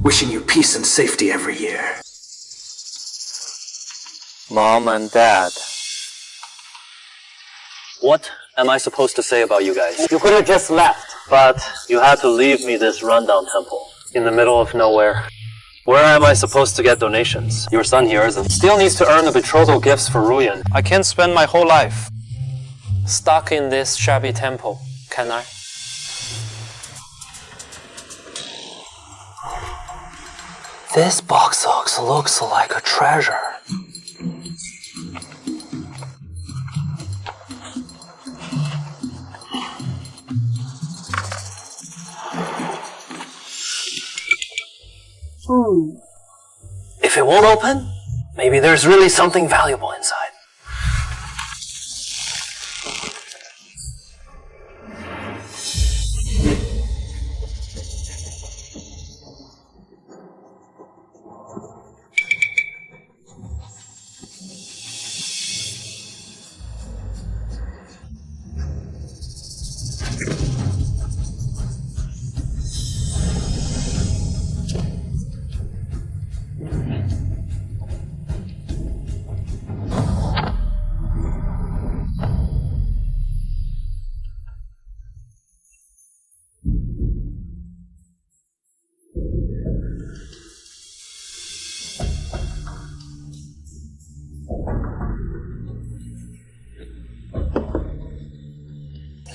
Wishing you peace and safety every year. Mom and Dad. What am I supposed to say about you guys? You could have just left. But you had to leave me this rundown temple in the middle of nowhere. Where am I supposed to get donations? Your son here still needs to earn the betrothal gifts for Ruyan. I can't spend my whole life stuck in this shabby temple, can I? This box looks like a treasure. If it won't open, maybe there's really something valuable inside.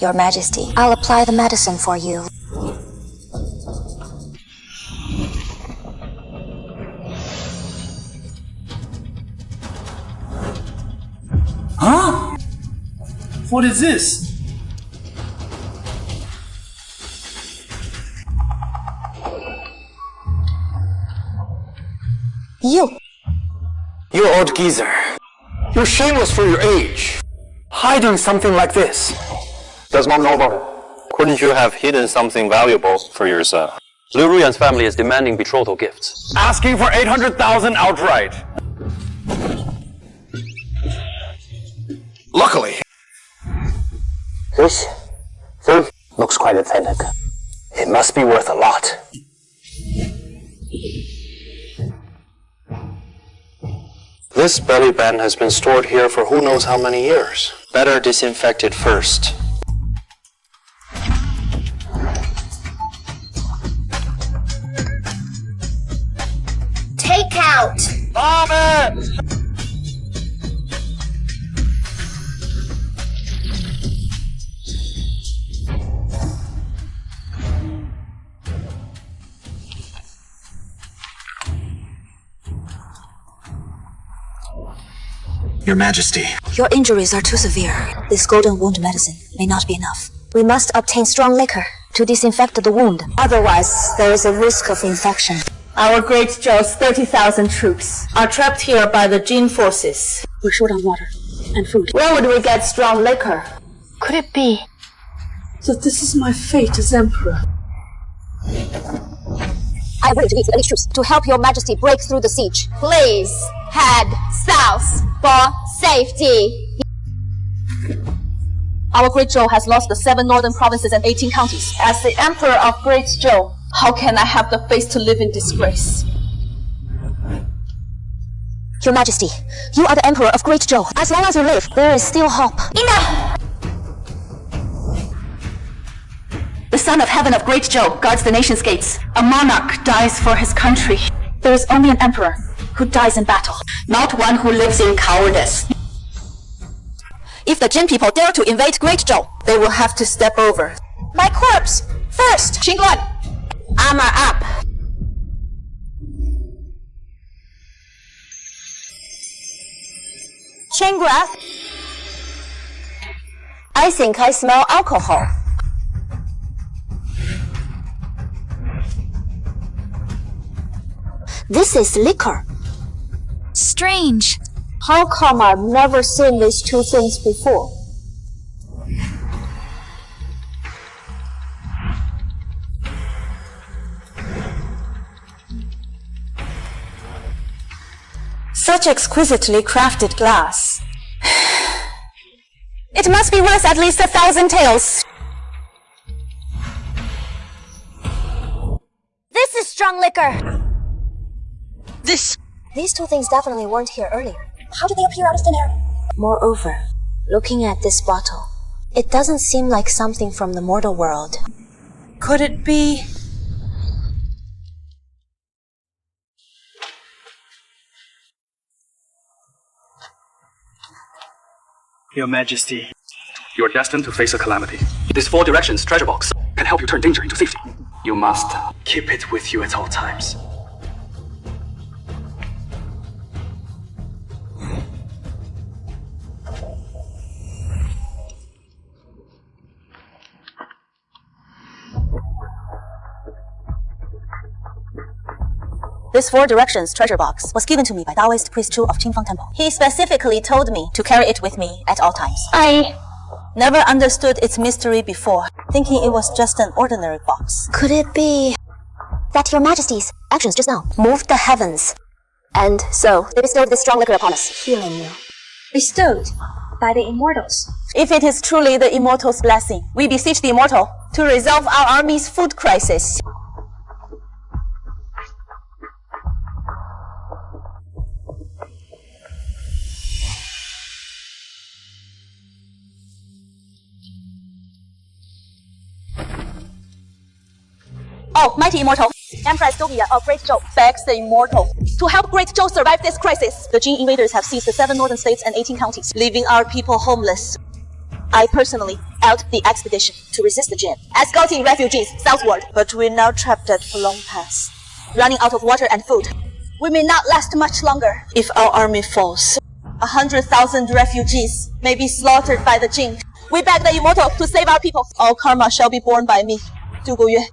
Your Majesty, I'll apply the medicine for you. Huh? What is this? You old geezer. You're shameless for your age. Hiding something like this. Does Mom know about it? Couldn't you have hidden something valuable for your son? Liu Ruyan's family is demanding betrothal gifts. Asking for 800,000 outright. Luckily. This thing looks quite authentic. It must be worth a lot. This belly band has been stored here for who knows how many years. Better disinfect it first. Take out! Vomit! Your Majesty. Your injuries are too severe. This golden wound medicine may not be enough. We must obtain strong liquor to disinfect the wound. Otherwise, there is a risk of infection. Our Great Zhou's 30,000 troops are trapped here by the Jin forces. We're short on water and food. Where would we get strong liquor? Could it be So this is my fate as Emperor. I will lead these troops to help your Majesty break through the siege. Please head south for safety. Our Great Zhou has lost the 7 northern provinces and 18 counties. As the Emperor of Great Zhou, how can I have the face to live in disgrace? Your Majesty, you are the Emperor of Great Zhou. As long as you live, there is still hope. Enough! The Son of Heaven of Great Zhou guards the nation's gates. A monarch dies for his country. There is only an emperor who dies in battle, not one who lives in cowardice. If the Jin people dare to invade Great Zhou, They will have to step over. my corpse first! Qingguan, armor up! Chengra, I think I smell alcohol. This is liquor. Strange. How come I've never seen these two things before? Such exquisitely crafted glass. It must be worth at least 1,000 taels. strong liquor. These two things definitely weren't here earlier. How did they appear out of thin air? Moreover, looking at this bottle, it doesn't seem like something from the mortal world. Could it be... Your Majesty, you are destined to face a calamity. This Four Directions treasure box can help you turn danger into safety. You must keep it with you at all times. This Four Directions treasure box was given to me by Taoist priest Chu of Qingfang Temple. He specifically told me to carry it with me at all times. I never understood its mystery before, thinking it was just an ordinary box. Could it be that Your Majesty's actions just now moved the heavens? And so they bestowed this strong liquor upon us, healing you. Bestowed by the immortals. If it is truly the immortal's blessing, we beseech the immortal to resolve our army's food crisis. Oh, mighty immortal, Empress Dovia of Great Zhou begs the immortal to help Great Zhou survive this crisis. The Jin invaders have seized the 7 northern states and 18 counties, leaving our people homeless. I personally held the expedition to resist the Jin, escorting refugees southward. But we're now trapped at Pulong Pass, running out of water and food. We may not last much longer. If our army falls, 100,000 refugees may be slaughtered by the Jin. We beg the immortal to save our people. All karma shall be borne by me, Du Guyue.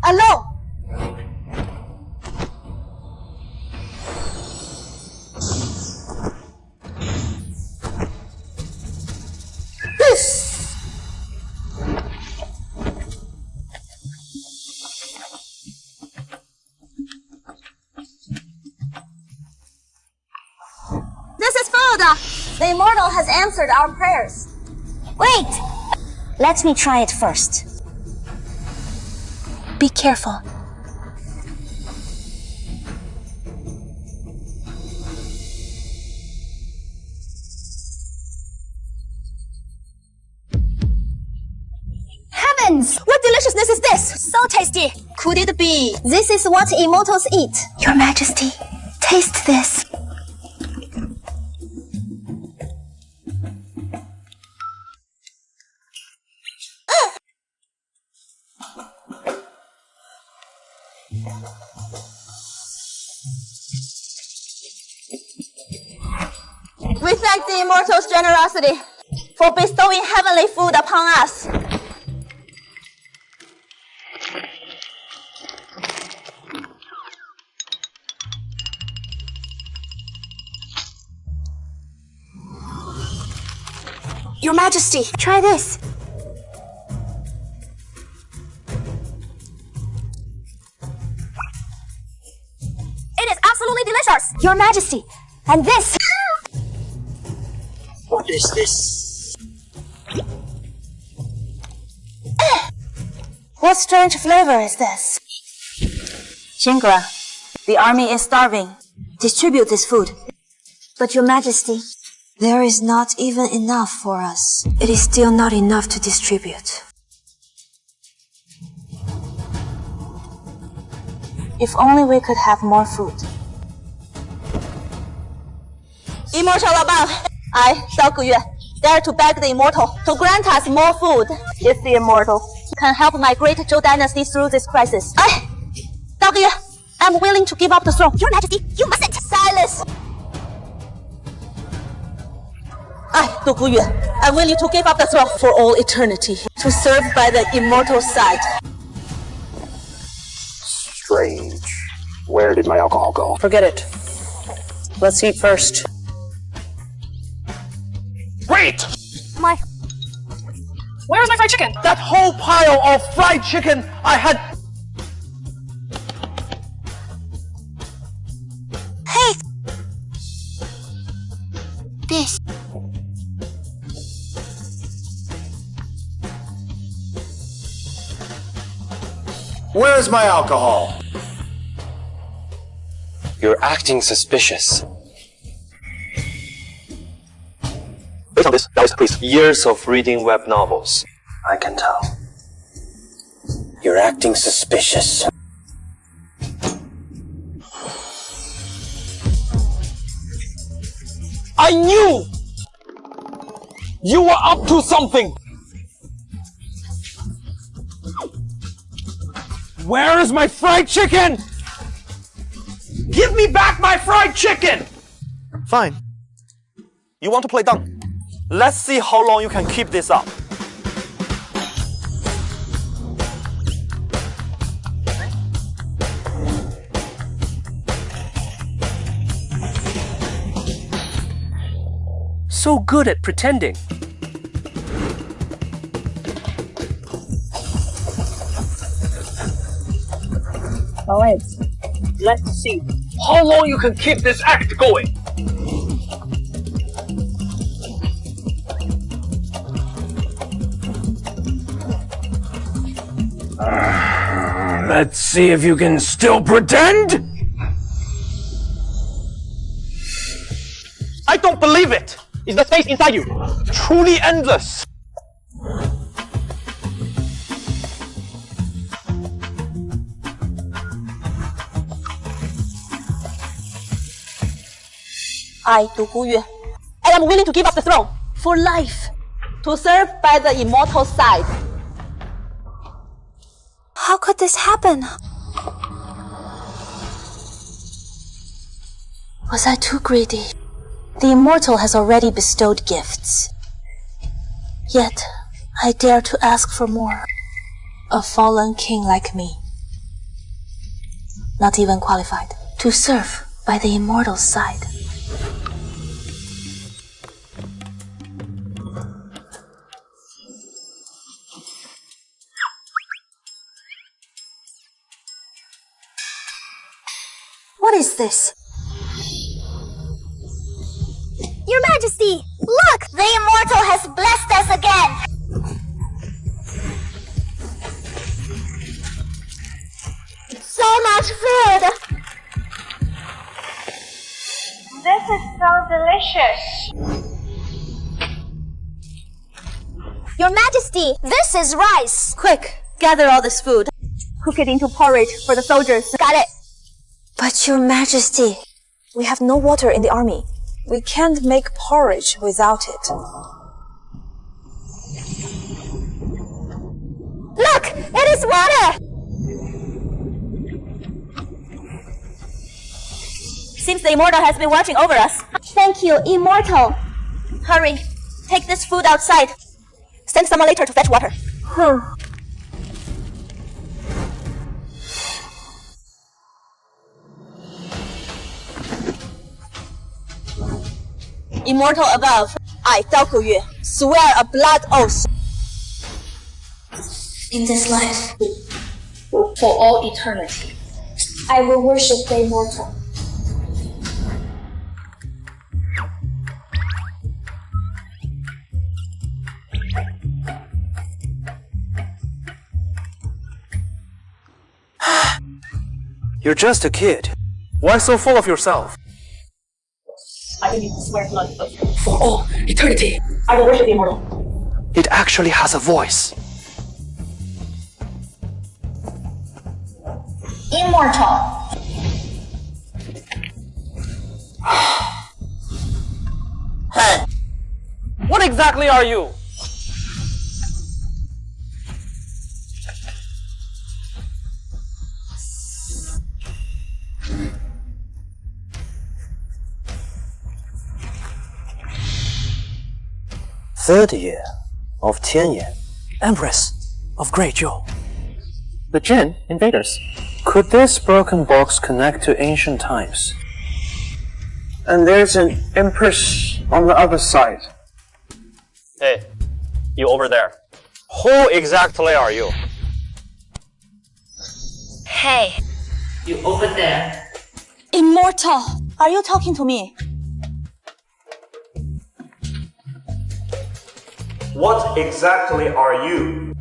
Alone! This is food! The immortal has answered our prayers. Wait! Let me try it first. Be careful. Heavens! What deliciousness is this? So tasty! Could it be? This is what immortals eat. Your Majesty, taste this. We thank the immortal's generosity for bestowing heavenly food upon us. Your Majesty, try this. It is absolutely delicious. Your Majesty, and this. What is this? What strange flavor is this? Shingra, the army is starving. Distribute this food. But Your Majesty, there is not even enough for us. It is still not enough to distribute. If only we could have more food. Immortal above, I, Dao Guyue, dare to beg the immortal to grant us more food. If the immortal can help my great Zhou dynasty through this crisis, I, Dao Guyue, am willing to give up the throne. Your Majesty, you mustn't! Silence! I, Du Guyue, am willing to give up the throne for all eternity, to serve by the immortal side. Strange. Where did my alcohol go? Forget it. Let's eat first. Wait! Where's my fried chicken? That whole pile of fried chicken I had... Hey! This. Where's my alcohol? You're acting suspicious. Based on this, Taoist priest. Years of reading web novels. I can tell. You're acting suspicious. I knew you were up to something. Where is my fried chicken? Give me back my fried chicken! Fine. You want to play dumb? Let's see how long you can keep this up. So good at pretending. Alright, let's see How long you can keep this act going? Let's see if you can still pretend. I don't believe it. It's the face inside you. Truly endless. I, Du Guyue, I am willing to give up the throne for life to serve by the immortal side. How could this happen? Was I too greedy? The immortal has already bestowed gifts. Yet, I dare to ask for more. A fallen king like me, not even qualified to serve by the immortal side. What is this? Your Majesty, look! The Immortal has blessed us again! So much food! This is so delicious. Your Majesty, this is rice! Quick, gather all this food. Cook it into porridge for the soldiers. Got it! But Your Majesty, we have no water in the army. We can't make porridge without it. Look! It is water! Seems the Immortal has been watching over us. Thank you, Immortal! Hurry, take this food outside. Send someone later to fetch water. Immortal above, I, Dao Guyue, swear a blood oath. In this life, For all eternity. I will worship the immortal. You're just a kid. Why so full of yourself? I will need to swear blood oath. For all eternity. I will worship the Immortal. It actually has a voice. Immortal! What exactly are you? Third year of Tianyan, Empress of Great Zhou. The Jin invaders. Could this broken box connect to ancient times? And there's an Empress on the other side. Hey, you over there. Who exactly are you? Hey! You over there. Immortal, are you talking to me? What exactly are you?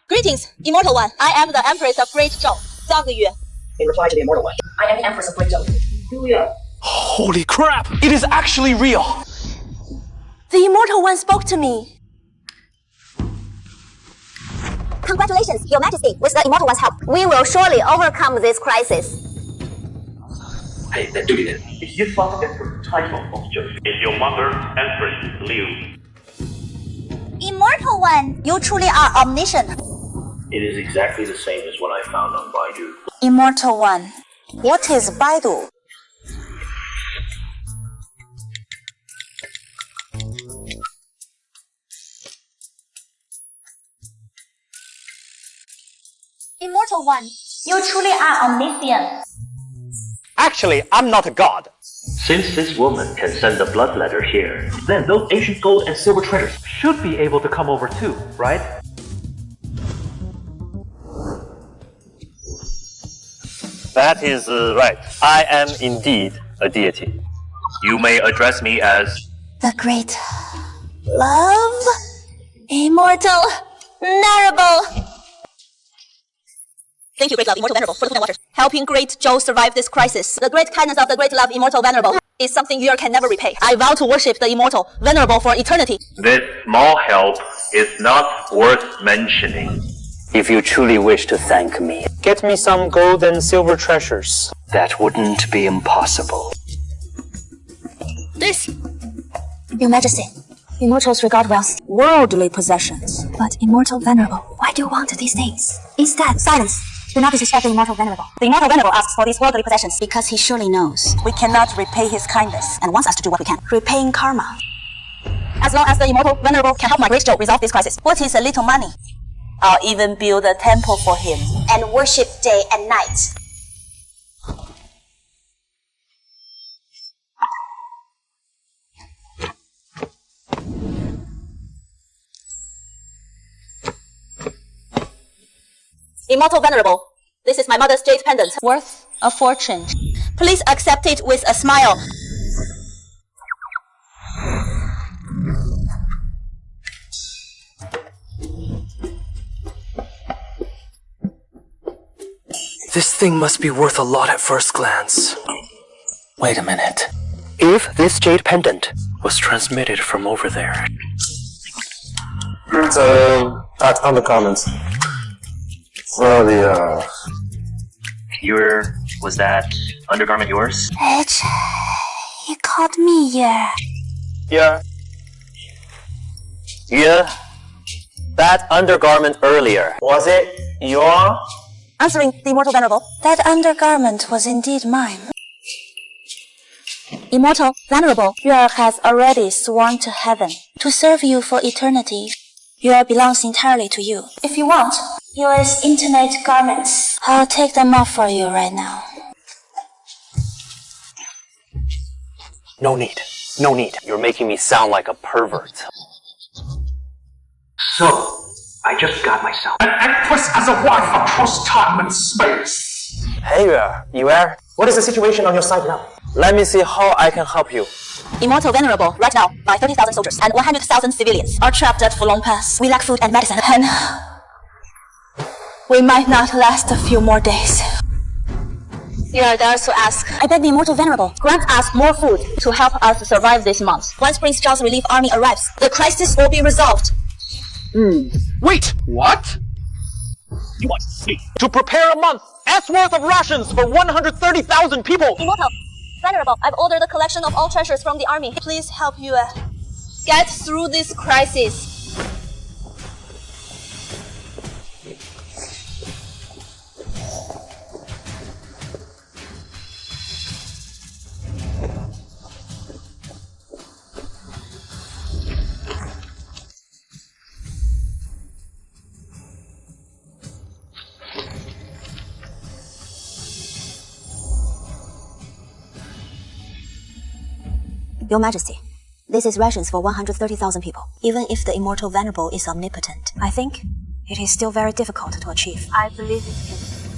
Greetings, Immortal One. I am the Empress of Great Zhou, Dao Guyue. In reply to the Immortal One, I am the Empress of Great Zhou. Holy crap! It is actually real! The Immortal One spoke to me. Congratulations, Your Majesty. With the Immortal One's help, we will surely overcome this crisis. Hey, that duty then. Is your father Emperor title of Zhou? Is your mother Empress Liu? Immortal One, you truly are omniscient. It is exactly the same as what I found on Baidu. Immortal One, what is Baidu? Immortal One, you truly are omniscient. Actually, I'm not a god. Since this woman can send the blood letter here, then those ancient gold and silver treasures should be able to come over too, right? That is right. I am indeed a deity. You may address me as The great love, immortal, venerable. Thank you, great love, immortal venerable, for the food and water. Helping great Zhou survive this crisis. The great kindness of the great love, immortal venerable, is something you can never repay. I vow to worship the immortal venerable for eternity. this small help is not worth mentioning. If you truly wish to thank me, get me some gold and silver treasures. That wouldn't be impossible. This, Your Majesty, immortals regard wealth, worldly possessions. But immortal venerable, why do you want these things? Instead, silence. Do not disrespect the immortal venerable. The immortal venerable asks for these worldly possessions because he surely knows we cannot repay his kindness and wants us to do what we can, repaying karma. As long as the immortal venerable can help my great Zhou resolve this crisis, what is a little money? I'll even build a temple for him. And worship day and night. Immortal venerable, this is my mother's jade pendant, worth a fortune. Please accept it with a smile. This thing must be worth a lot at first glance. Wait a minute. If this jade pendant was transmitted from over there... That's undergarments. Well, Was that undergarment yours? He called me here. Yeah. Yeah. That undergarment earlier. Was it your... Answering the immortal venerable. That undergarment was indeed mine. Immortal venerable, Yuer has already sworn to heaven to serve you for eternity. Yuer belongs entirely to you. If you want, Yuer's intimate garments, I'll take them off for you right now. No need. No need. You're making me sound like a pervert. So, I just got myself an actress as a wife across time and space. Hey, Yuer. What is the situation on your side now? Let me see how I can help you. immortal venerable, right now, my 30,000 soldiers and 100,000 civilians are trapped at Fulong Pass. We lack food and medicine, and we might not last a few more days. You are there to ask. I beg the immortal venerable, grant us more food to help us survive this month. Once Prince Zhao's relief army arrives, the crisis will be resolved. Wait! What? You want to prepare a month's worth of rations for 130,000 people! Immortal venerable, I've ordered the collection of all treasures from the army. Please help you get through this crisis. Your Majesty, this is rations for 130,000 people. Even if the immortal venerable is omnipotent, I think it is still very difficult to achieve. I believe it is.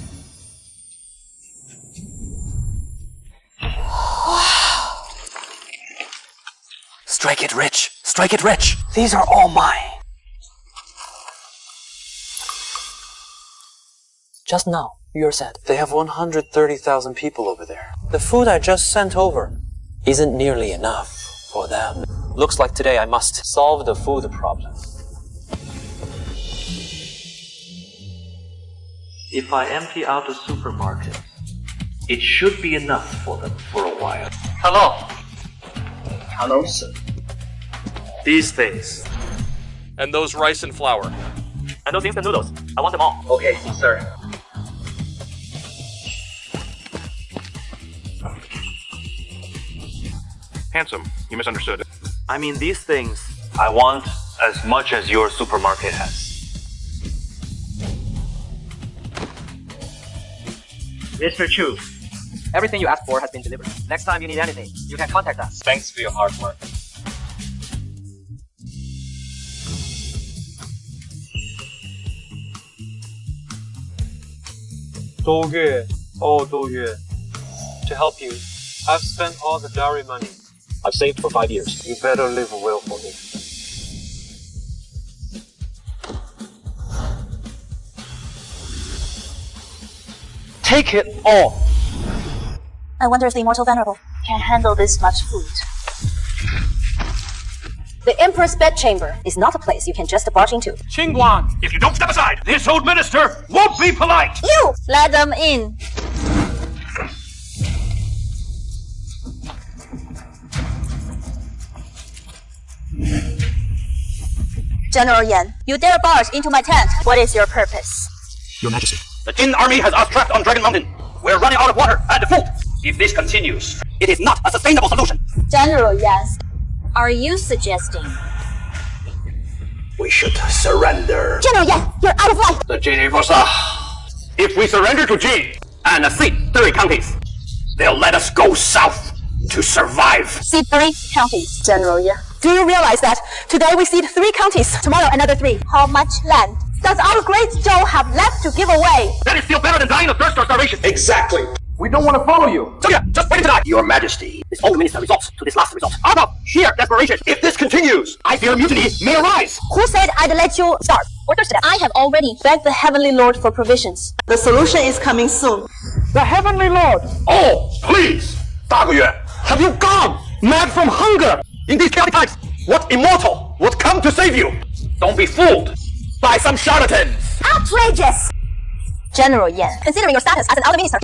Strike it rich! Strike it rich! These are all mine! Just now, You're sad. They have 130,000 people over there. The food I just sent over isn't nearly enough for them. Looks like today I must solve the food problem. If I empty out the supermarket, it should be enough for them for a while. Hello. Hello, sir. These things. And those rice and flour. And those instant noodles. I want them all. Okay, sir. Handsome, you misunderstood. I mean these things. I want as much as your supermarket has. Mr. Chu, everything you asked for has been delivered. Next time you need anything, you can contact us. Thanks for your hard work. To help you, I've spent all the dowry money. I've saved for 5 years. You better live well for me. Take it all. I wonder if the Immortal Venerable can handle this much food. The Emperor's bedchamber is not a place you can just barge into. Qingguan, if you don't step aside, this old minister won't be polite. You! Let them in. General Yan, you dare barge into my tent. What is your purpose? Your Majesty, the Jin army has us trapped on Dragon Mountain. We're running out of water and food. If this continues, it is not a sustainable solution. General Yan, Are you suggesting? We should surrender. General Yan, you're out of line! The Jin force. If we surrender to Jin and cede 3 counties, they'll let us go south to survive. Cede 3 counties, General Yan. Do you realize that today we cede 3 counties, tomorrow another 3? How much land does our great Zhou have left to give away? That is still better than dying of thirst or starvation. Exactly. We don't want to follow you. So yeah, just wait to die. Your Majesty, this old minister resorts to this last resort. Out of sheer desperation. If this continues, I fear mutiny may arise. Who said I'd let you starve or thirst to death? I have already begged the Heavenly Lord for provisions. The solution is coming soon. The Heavenly Lord. Oh, please, 大个月, have you gone mad from hunger? In these chaotic times, what immortal would come to save you? Don't be fooled by some charlatans. Outrageous! General Yan, considering your status as an elder minister,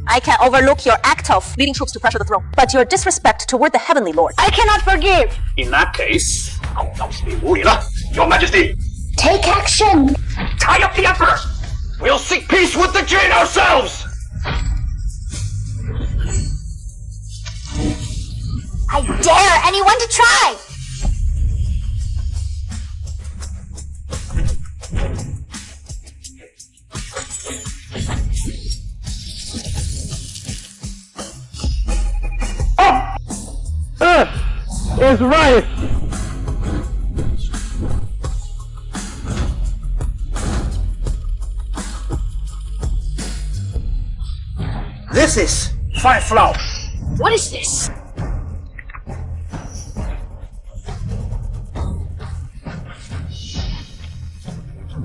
I can overlook your act of leading troops to pressure the throne, but your disrespect toward the Heavenly Lord, I cannot forgive. In that case, Your Majesty, Take action! tie up the Emperor. We'll seek peace with the Jin ourselves. I dare anyone to try! Is right. This is fire flower. What is this?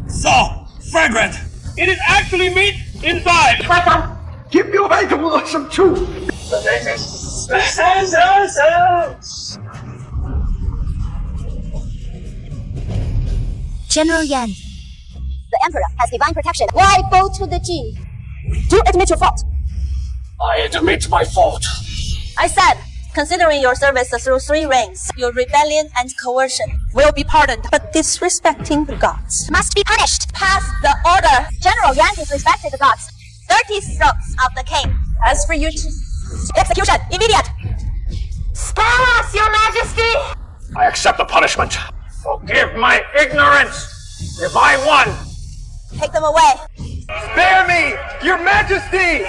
So fragrant. It is actually meat inside. Give me away to some too. General Yan, the Emperor has divine protection. Why bow to the Jin? Do admit your fault. I admit my fault. I said, considering your service through 3 reigns, your rebellion and coercion will be pardoned, but disrespecting the gods Must be punished. pass the order. General Yan disrespected the gods. 30 strokes of the king. As for you, execution immediate. Spare us, Your Majesty! I accept the punishment. Forgive my ignorance. If I won, Take them away. Spare me, Your Majesty!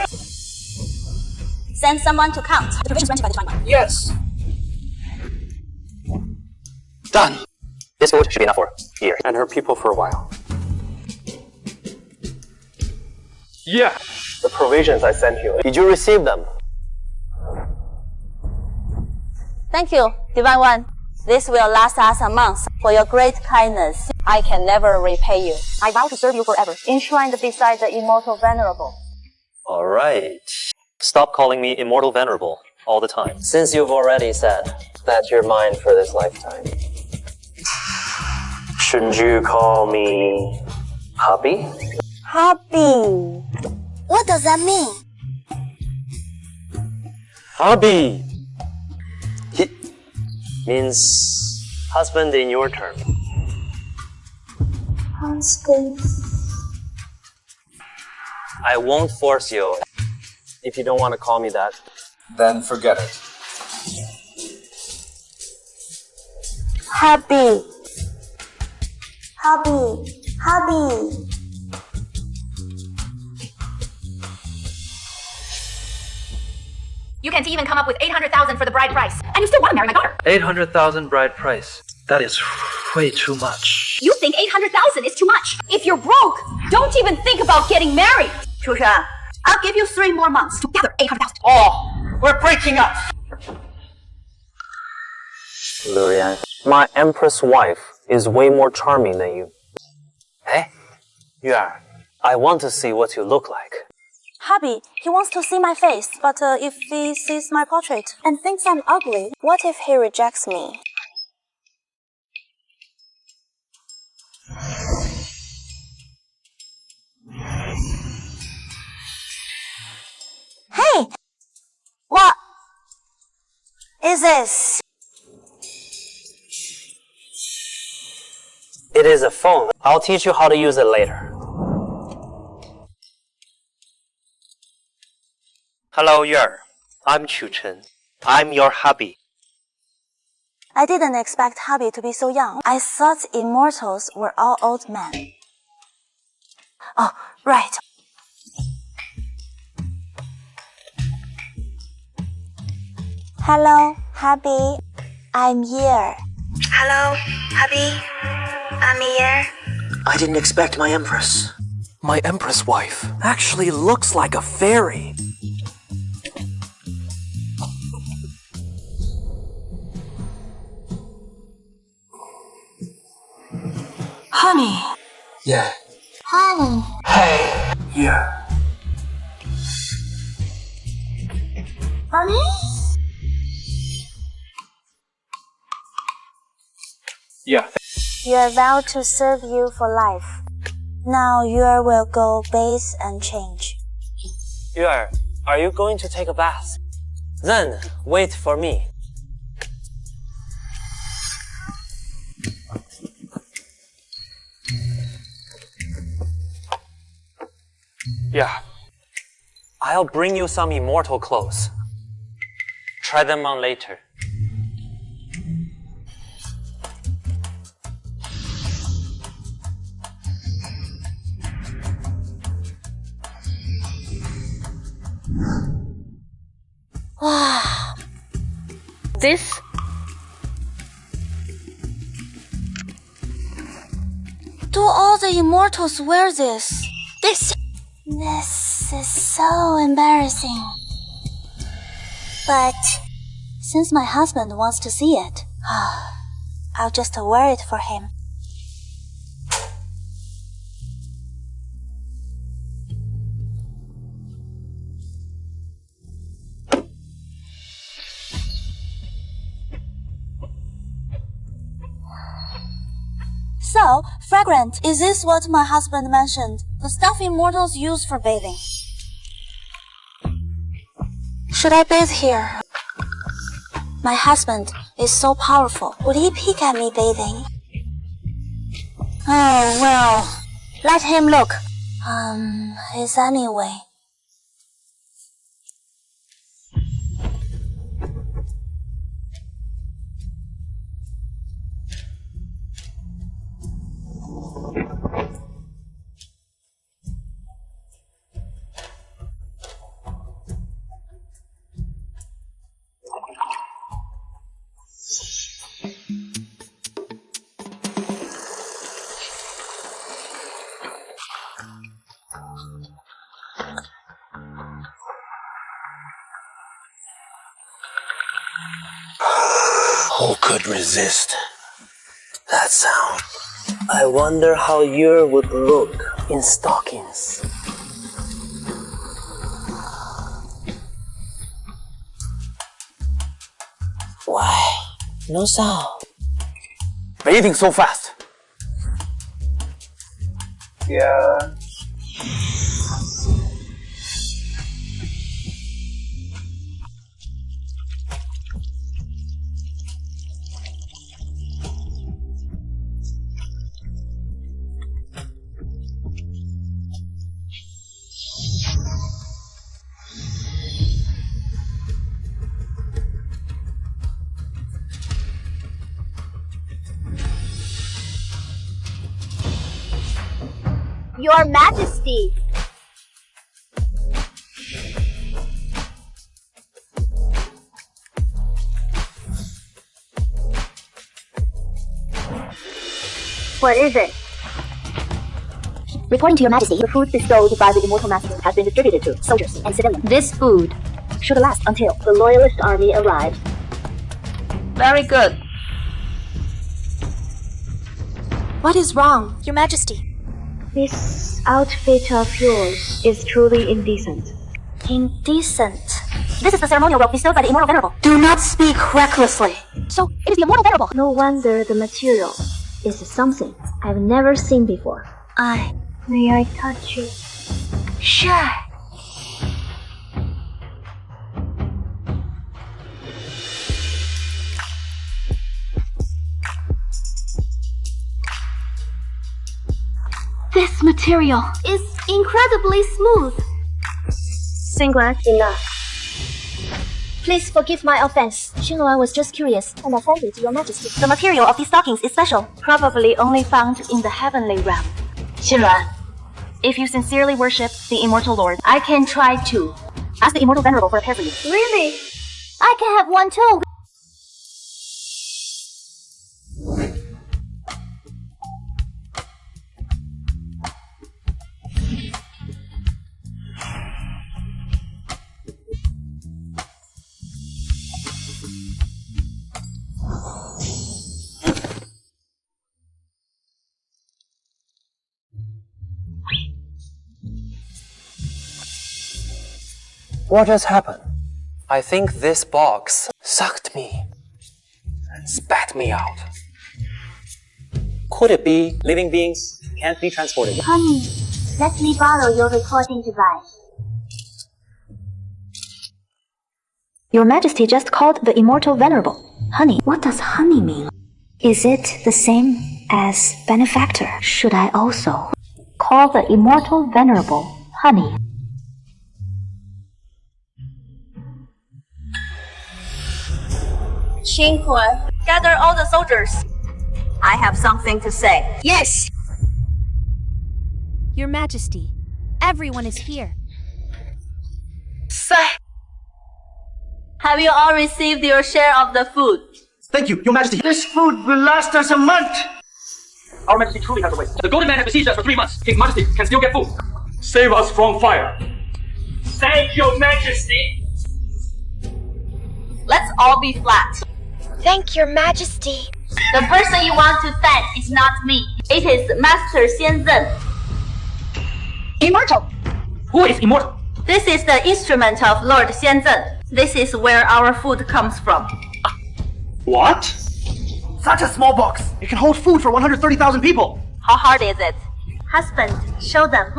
Send someone to count the provisions granted by the Divine One. yes. Done. This food should be enough for here And her people for a while. Yeah. The provisions I sent you. Did you receive them? Thank you, Divine One. This will last us a month. For your great kindness, I can never repay you. I vow to serve you forever, enshrined beside the Immortal Venerable. Alright. Stop calling me Immortal Venerable all the time, since you've already said that you're mine for this lifetime. Shouldn't you call me Hubby? Hubby. What does that mean? Hubby! Means husband in your term. Husband. I won't force you. If you don't want to call me that, Then forget it. Hubby. Hubby. Hubby. You can't even come up with 800,000 for the bride price, and you still want to marry my daughter. 800,000 bride price. That is way too much. You think 800,000 is too much? If you're broke, don't even think about getting married. Chusha, I'll give you 3 more months to gather 800,000. Oh, we're breaking up. Lurian, my Empress wife is way more charming than you. Hey, Yuan, I want to see what you look like. Hubby, he wants to see my face, but if he sees my portrait and thinks I'm ugly, what if he rejects me? Hey! What is this? It is a phone. I'll teach you how to use it later. Hello, Yuan. I'm Chu Chen. I'm your hubby. I didn't expect Hubby to be so young. I thought immortals were all old men. Oh, right. Hello, Hubby. I'm here. Hello, Hubby. I'm here. I didn't expect my Empress. My Empress wife actually looks like a fairy. Honey. Yeah. Honey. Hey. Yeah. Honey? Yeah. You are vowed to serve you for life. Now you will go bathe and change. Yuan, are you going to take a bath? Then wait for me. Yeah. I'll bring you some immortal clothes. Try them on later. Wow. This Do all the immortals wear this? This is so embarrassing. But since my husband wants to see it, I'll just wear it for him. So, fragrant, is this what my husband mentioned? The stuff immortals use for bathing. Should I bathe here? My husband is so powerful. Would he peek at me bathing? Oh, well, let him look. His anyway. Who could resist that sound? I wonder how Yuan would look in stockings. Why? No sound. Bathing so fast. Yeah. Your Majesty. What is it? Reporting to Your Majesty, The food bestowed by the Immortal Master has been distributed to soldiers and civilians. this food should last until The Loyalist army arrives. Very good. What is wrong, Your Majesty? This outfit of yours is truly indecent. Indecent. This is the ceremonial robe bestowed by the Immortal Venerable. Do not speak recklessly. So, it is the Immortal Venerable. No wonder the material is something I've never seen before. May I touch it? Sure. This material is incredibly smooth. Singlet. Enough. Please forgive my offense. Xinluan was just curious and offended, Your Majesty. The material of these stockings is special, probably only found in the heavenly realm. Xinluan, If you sincerely worship the Immortal Lord, I can try to. ask the Immortal Venerable for a pair for you. Really? I can have one too. What has happened? I think this box sucked me and spat me out. Could it be living beings can't be transported? Honey, let me borrow your recording device. Your Majesty just called the Immortal Venerable honey. What does honey mean? Is it the same as benefactor? Should I also call the Immortal Venerable honey? Xinhuan, gather all the soldiers. I have something to say. Yes! Your Majesty, everyone is here. Say. Have you all received your share of the food? Thank you, Your Majesty. This food will last us a month. Our Majesty truly has a way. The Golden Man has besieged us for 3 months. His Majesty can still get food. Save us from fire. Thank Your Majesty. Let's all be flat. Thank Your Majesty. The person you want to thank is not me. It is Master Xianzhen. Immortal! Who is immortal? This is the instrument of Lord Xianzhen. This is where our food comes from. What? Such a small box. It can hold food for 130,000 people. How hard is it? Husband, show them.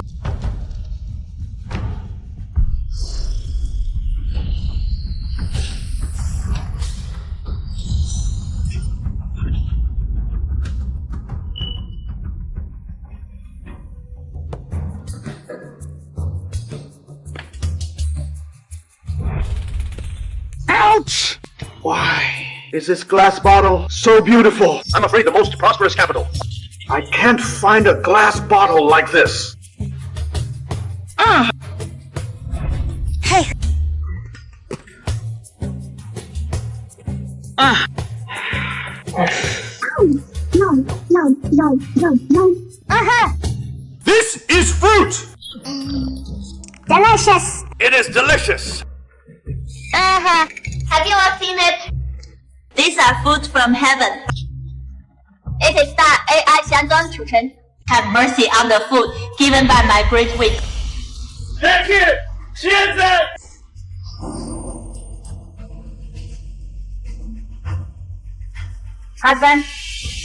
Ouch! Why is this glass bottle so beautiful? I'm afraid the most prosperous capital. I can't find a glass bottle like this. Hey! No. This is fruit! Delicious. It is delicious. Have you all seen it? These are food from heaven. It is that AI 降端储成. Have mercy on the food given by my great wit. Thank you, Xianzhen. Husband,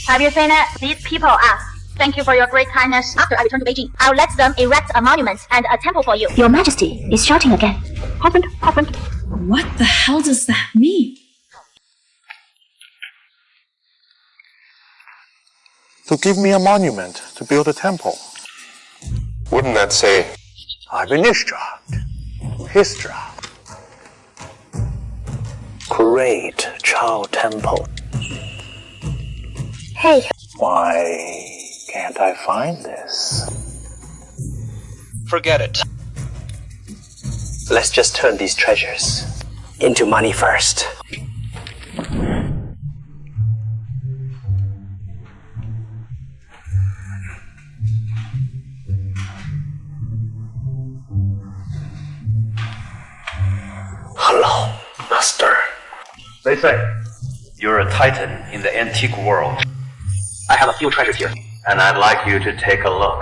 have you seen it? These people ask. Thank you for your great kindness. After I return to Beijing, I'll let them erect a monument and a temple for you. Your Majesty is shouting again. Husband. What the hell does that mean? To give me a monument to build a temple. Wouldn't that say, I've been instructed. History. Great Chao Temple. Hey. Why can't I find this? Forget it. Let's just turn these treasures into money first. Hello, Master. They say you're a titan in the antique world. I have a few treasures here, and I'd like you to take a look.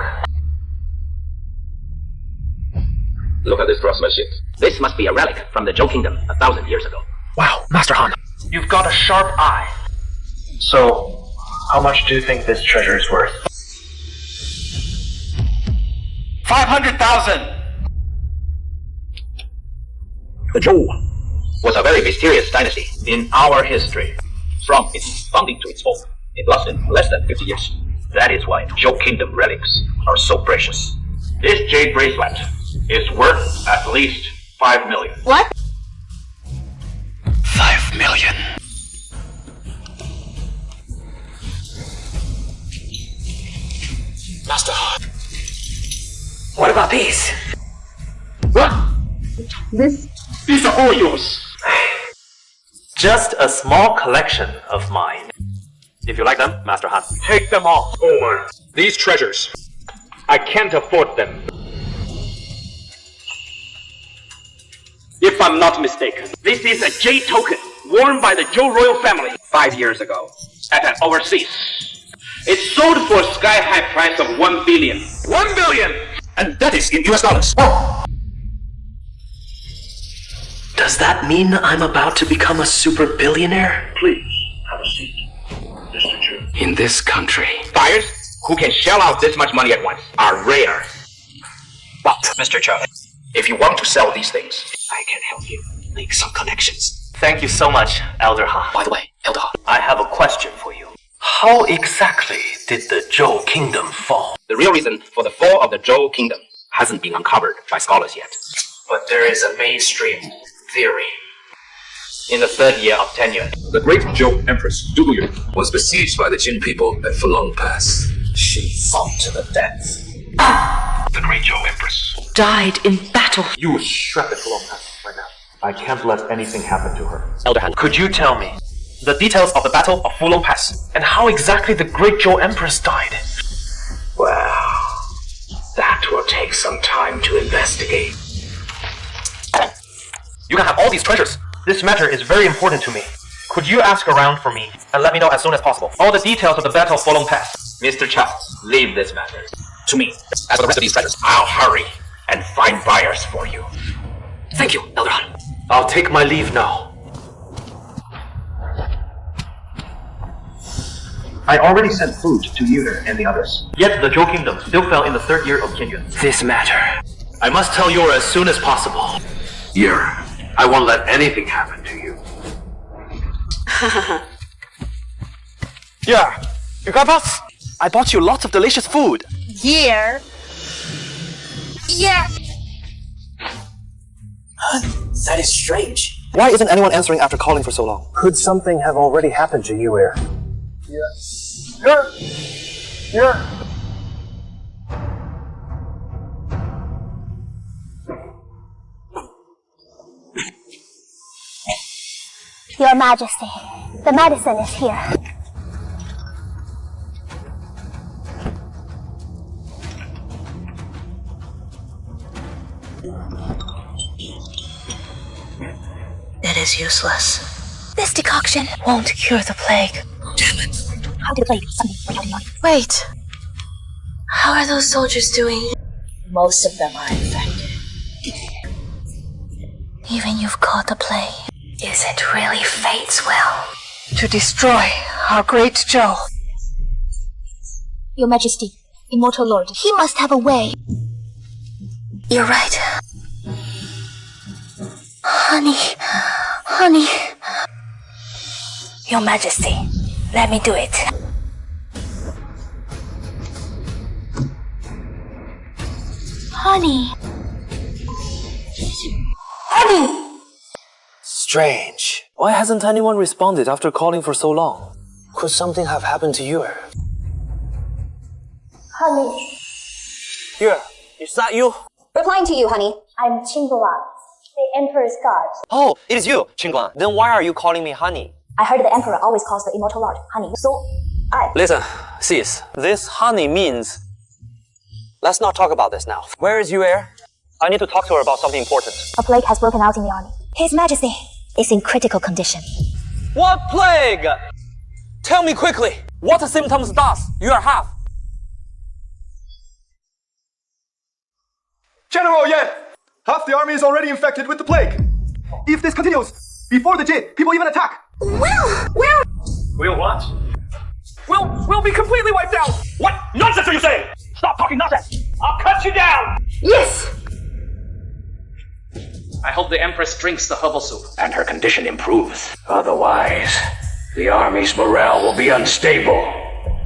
Look at this craftsmanship. This must be a relic from the Zhou Kingdom 1,000 years ago. Wow, Master Han, you've got a sharp eye. So, how much do you think this treasure is worth? 500,000! The Zhou was a very mysterious dynasty in our history. From its founding to its fall, it lasted less than 50 years. That is why Zhou Kingdom relics are so precious. This jade bracelet is worth at least 5 million. What? 5 million. Master Han. What about these? What? This. These are all yours. Just a small collection of mine. If you like them, Master Han. Take them all. Oh my. These treasures. I can't afford them. if I'm not mistaken, this is a jade token worn by the Zhou royal family 5 years ago at an overseas. It sold for a sky-high price of 1 billion. 1 billion! And that is in US dollars. Does that mean I'm about to become a super billionaire? Please, have a seat, Mr. Chu. In this country. Buyers who can shell out this much money at once are rare. But, Mr. Chu, if you want to sell these things, I can help you make some connections. Thank you so much, Elder Han. By the way, Elder Han, I have a question for you. how exactly did the Zhou Kingdom fall? The real reason for the fall of the Zhou Kingdom hasn't been uncovered by scholars yet. But there is a mainstream theory. In the third year of tenure, the great Zhou Empress Du Guyun was besieged by the Jin people at Fulong Pass. She fought to the death. The great Zhou Empress died in battle. You will strap at Fulong Pass right now. I can't let anything happen to her. Elder Han, could you tell me the details of the Battle of Fulong Pass and how exactly the great Zhou Empress died? Well, that will take some time to investigate. You can have all these treasures. This matter is very important to me. Could you ask around for me and let me know as soon as possible all the details of the Battle of Fulong Pass? Mr. Charles, leave this matter to me. As for the rest of these treasures, I'll hurry and find buyers for you. Thank you, Elder Han. I'll take my leave now. I already sent food to Yuner and the others. Yet the Zhou Kingdom still fell in the third year of Qianyuan. This matter. I must tell Yura as soon as possible. Yura, I won't let anything happen to you. Yeah, you got us? I bought you lots of delicious food. Yeah. Yeah. That is strange. Why isn't anyone answering after calling for so long? Could something have already happened to Yuer? Your Majesty, the medicine is here. It is useless. This decoction won't cure the plague. Damn it. How did the plague suddenly break out in North? Wait. How are those soldiers doing? Most of them are infected. Even you've caught the plague. Is it really fates well? To destroy our great Zhou. Your Majesty, Immortal Lord, he must have a way. You're right. Honey. Your Majesty, let me do it. Honey. Strange. Why hasn't anyone responded after calling for so long? Could something have happened to Yue? Honey. Yue, is that you? Replying to you, honey. I'm Qingguan, the Emperor's guard. Oh, it is you, Qingguan. Then why are you calling me honey? I heard the Emperor always calls the Immortal Lord honey, so I... Listen, sis, this honey means... Let's not talk about this now. Where is Yue? I need to talk to her about something important. A plague has broken out in the army. His Majesty is in critical condition. What plague? Tell me quickly, what symptoms does Yue have? General Yan! Half the army is already infected with the plague. If this continues, before the Jin, people even attack. We'll what? We'll be completely wiped out. What nonsense are you saying? Stop talking nonsense! I'll cut you down! Yes! I hope the Empress drinks the herbal soup. And her condition improves. Otherwise, the army's morale will be unstable.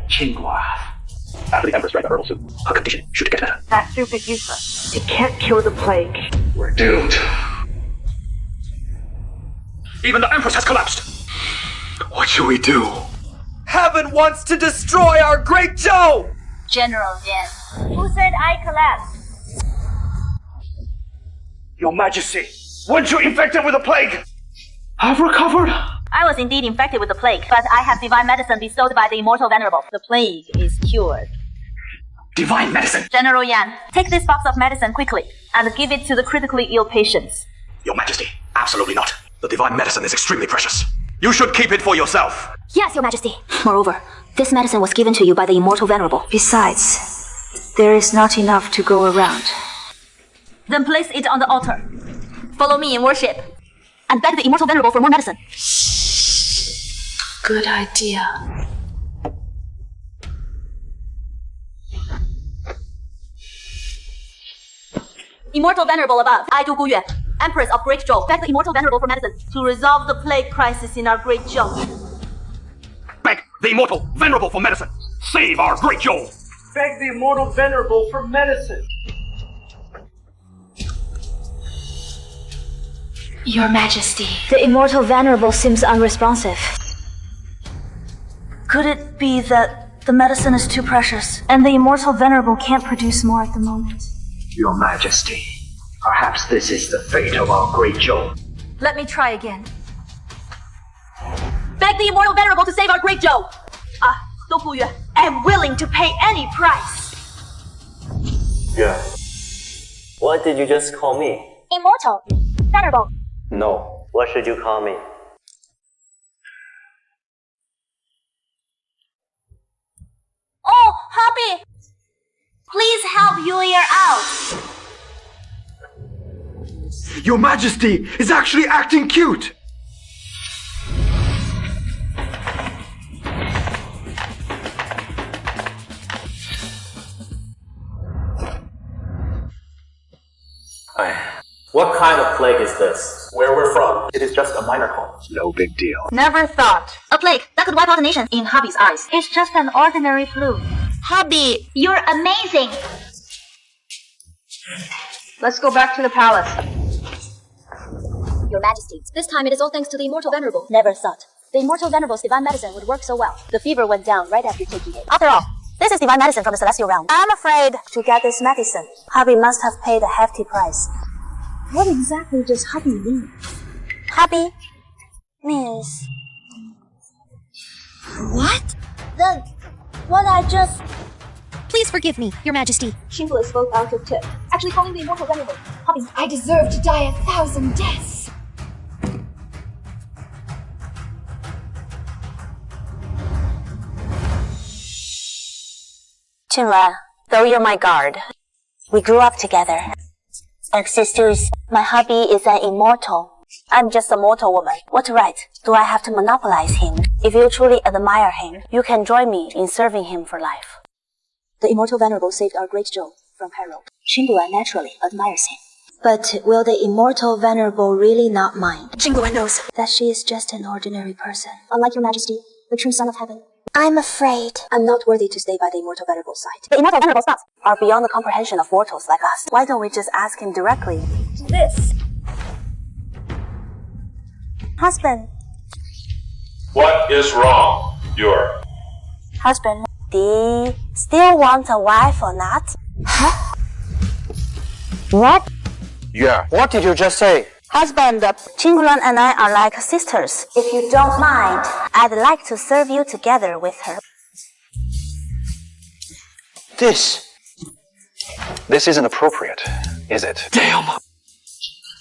Qinghua. After the Empress drank the herbal soup, her condition should get better. That soup is useless. It can't cure the plague. We're doomed. Even the Empress has collapsed. What should we do? Heaven wants to destroy our great Zhou! General Yan. Who said I collapsed? Your Majesty, weren't you infected with the plague? I've recovered. I was indeed infected with the plague, but I have divine medicine bestowed by the Immortal Venerable. The plague is cured. Divine medicine? General Yan, take this box of medicine quickly and give it to the critically ill patients. Your Majesty, absolutely not. The divine medicine is extremely precious. You should keep it for yourself. Yes, Your Majesty. Moreover, this medicine was given to you by the Immortal Venerable. Besides, there is not enough to go around. Then place it on the altar. Follow me in worship. And beg the Immortal Venerable for more medicine. Good idea. Immortal Venerable above, I do Gu Yue, Empress of Great Zhou, beg the Immortal Venerable for medicine to resolve the plague crisis in our Great Zhou. Beg the Immortal Venerable for medicine. Save our Great Zhou. Beg the Immortal Venerable for medicine. Your Majesty, the Immortal Venerable seems unresponsive. Could it be that the medicine is too precious and the Immortal Venerable can't produce more at the moment? Your Majesty, perhaps this is the fate of our Great Zhou. Let me try again. Beg the Immortal Venerable to save our Great Zhou. Do Gu Yue, am willing to pay any price. Yeah. What did you just call me? Immortal Venerable. No. What should you call me? Oh, Hobby! Please help Yue out. Your Majesty is actually acting cute! What kind of plague is this? Where we're from? It is just a minor cold. No big deal. Never thought. A plague that could wipe out a nation in Hobby's eyes. It's just an ordinary flu. Hobby! You're amazing. Let's go back to the palace. Your Majesty, this time it is all thanks to the Immortal Venerable. Never thought the Immortal Venerable's divine medicine would work so well. The fever went down right after taking it. After all, this is divine medicine from the celestial realm. I'm afraid to get this medicine, Hobby must have paid a hefty price. What exactly does Hobby mean? Hobby means... What? What I just... Please forgive me, Your Majesty. Xingguo spoke out of turn, actually calling the Immortal Venerable. Hobby, I deserve to die 1,000 deaths. Qinlan, though you're my guard, we grew up together. Like sisters, my hubby is an immortal. I'm just a mortal woman. What right do I have to monopolize him? If you truly admire him, you can join me in serving him for life. The Immortal Venerable saved our great Zhou from peril. Qing Guan naturally admires him. But will the Immortal Venerable really not mind? Qing Guan knows that she is just an ordinary person. Unlike your majesty, the true son of heaven. I'm afraid I'm not worthy to stay by the Immortal Venerable's side. The Immortal Venerable's thoughts are beyond the comprehension of mortals like us. Why don't we just ask him directly? This. Husband. What is wrong? Your Husband, do you still want a wife or not? Huh? What? Yeah. What did you just say? Husband, Qing Guan and I are like sisters. If you don't mind, I'd like to serve you together with her. This isn't appropriate, is it? Damn!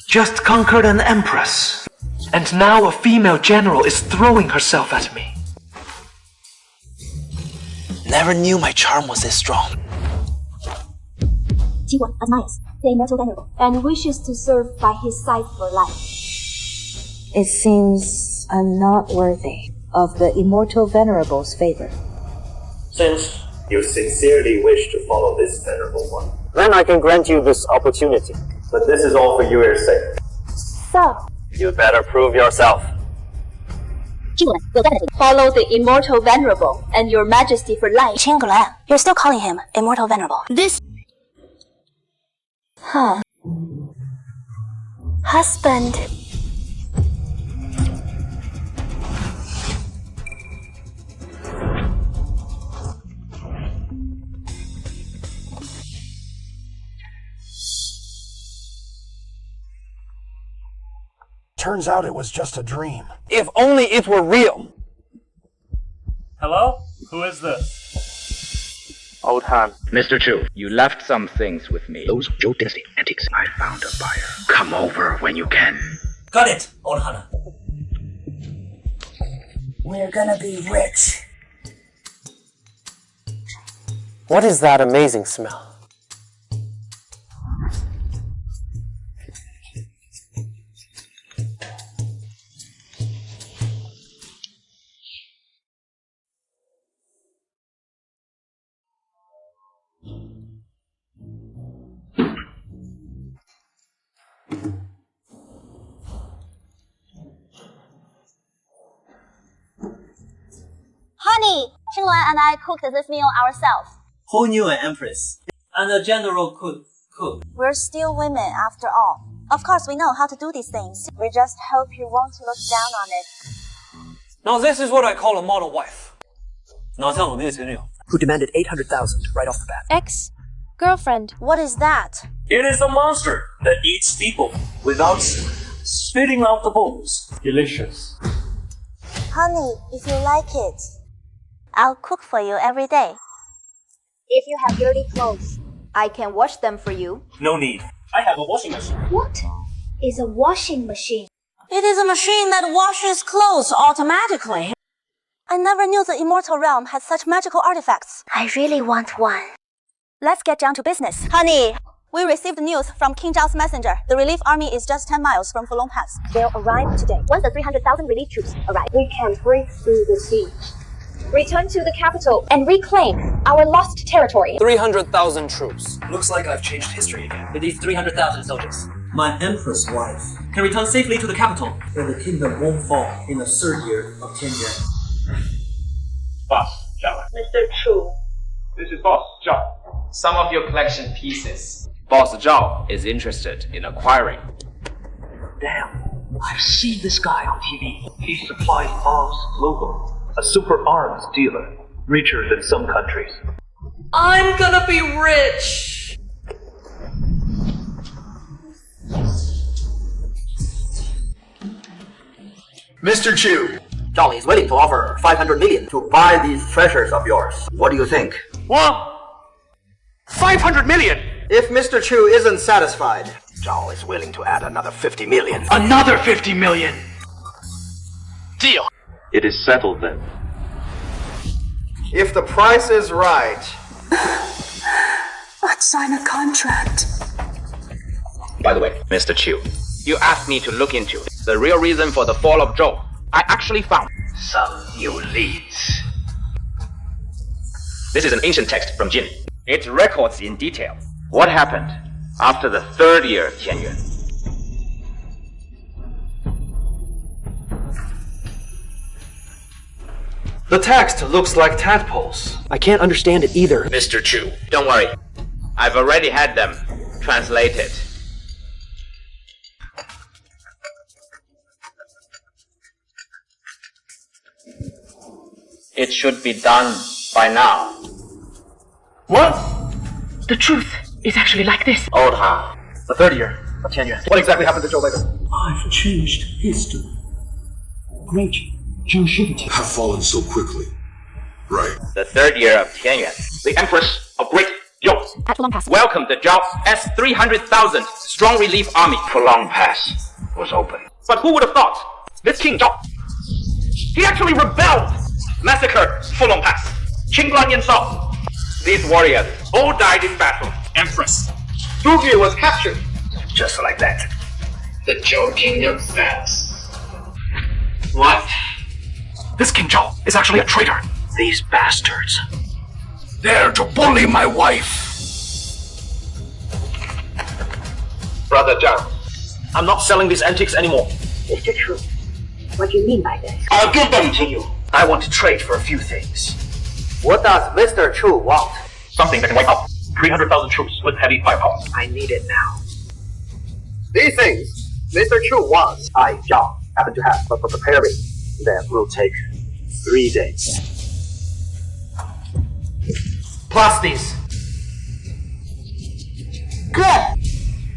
Just conquered an empress. And now a female general is throwing herself at me. Never knew my charm was this strong. Qing Guan admires the Immortal Venerable and wishes to serve by his side for life. It seems I'm not worthy of the Immortal Venerable's favor. Since you sincerely wish to follow this Venerable one, Then I can grant you this opportunity. but this is all for your sake. So, You better prove yourself. Qing Guan will definitely follow the Immortal Venerable and your majesty for life. Qing Guan, you're still calling him Immortal Venerable. This. Huh. Husband. Turns out it was just a dream. If only it were real. Hello? Who is this? Old Han. Mr. Chu, you left some things with me. Those Zhou Dynasty antiques. I found a buyer. Come over when you can. Got it, Old Han. We're gonna be rich. What is that amazing smell? Honey, Qing Guan and I cooked this meal ourselves. Who knew an empress? And a general could cook. We're still women after all. Of course, we know how to do these things. We just hope you won't look down on it. Now this is what I call a model wife. Who demanded 800,000 right off the bat. Ex-girlfriend. What is that? It is a monster that eats people without spitting out the bones. Delicious. Honey, if you like it, I'll cook for you every day. If you have dirty clothes, I can wash them for you. No need. I have a washing machine. What is a washing machine? It is a machine that washes clothes automatically. I never knew the Immortal Realm had such magical artifacts. I really want one. Let's get down to business. Honey, we received news from King Zhao's messenger. The relief army is just 10 miles from Fulong Pass. They'll arrive today. Once the 300,000 relief troops arrive, we can break through the siege, return to the capital, and reclaim our lost territory. 300,000 troops. Looks like I've changed history again. With these 300,000 soldiers, my empress wife can return safely to the capital, and the kingdom won't fall in the third year of Tianjuan. Boss Zhao. Mr. Chu. This is Boss Zhao. Some of your collection pieces. Boss Zhao is interested in acquiring. Damn, I've seen this guy on TV. He supplies arms globally. A super arms dealer, richer than some countries. I'm gonna be rich. Mr. Chu, Zhao is willing to offer 500 million to buy these treasures of yours. What do you think? What? 500 million? If Mr. Chu isn't satisfied, Zhao is willing to add another 50 million. Another 50 million! Deal! It is settled then. If the price is right, Let's sign a contract. By the way, Mr. Chu, you asked me to look into the real reason for the fall of Zhou. I actually found some new leads. This is an ancient text from Jin. It records in detail what happened after the third year of Tianyuan. The text looks like tadpoles. I can't understand it either. Mr. Chu, don't worry. I've already had them translated. It should be done by now. What? The truth is actually like this. Old Han. The third year of Tianyuan. What exactly happened to Zhou later? I've changed history. Great Zhou have fallen so quickly. Right. The third year of Tianyuan, the Empress of Great Zhou At Fulong Pass. welcomed the Zhao's 300,000 strong relief army. Fulong Pass was open. But who would have thought? This King Zhao, he actually rebelled, massacred Fulong Pass, Qingguan Yansao. These warriors all died in battle. Empress Zhuge was captured. Just like that. The Zhou Kingdom falls. What? This King Zhao is actually a traitor. These bastards. Dare to bully my wife! Brother Zhao, I'm not selling these antiques anymore. Mr. Chu, what do you mean by this? I'll give them to you. I want to trade for a few things. What does Mr. Chu want? Something that can wipe out 300,000 troops with heavy firepower. I need it now. These things Mr. Chu wants, I, Zhao, happen to have, but for preparing them will take 3 days. Plus these. Good!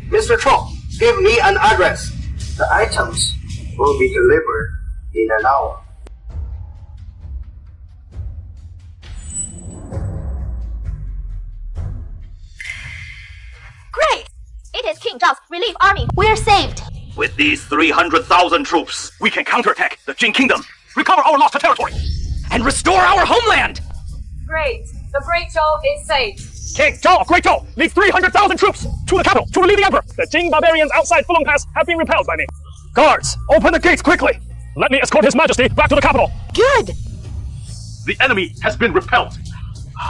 Mr. Chong, give me an address. The items will be delivered in an hour. Great! It is King Zhao's relief army. We're saved. With these 300,000 troops, we can counterattack the Jin Kingdom, recover our lost territory, and restore our homeland! Great. The Great Zhou is saved. King Zhao of Great Zhou leads 300,000 troops to the capital to relieve the emperor. The Jin barbarians outside Fulong Pass have been repelled by me. Guards, open the gates quickly. Let me escort His Majesty back to the capital. Good. The enemy has been repelled.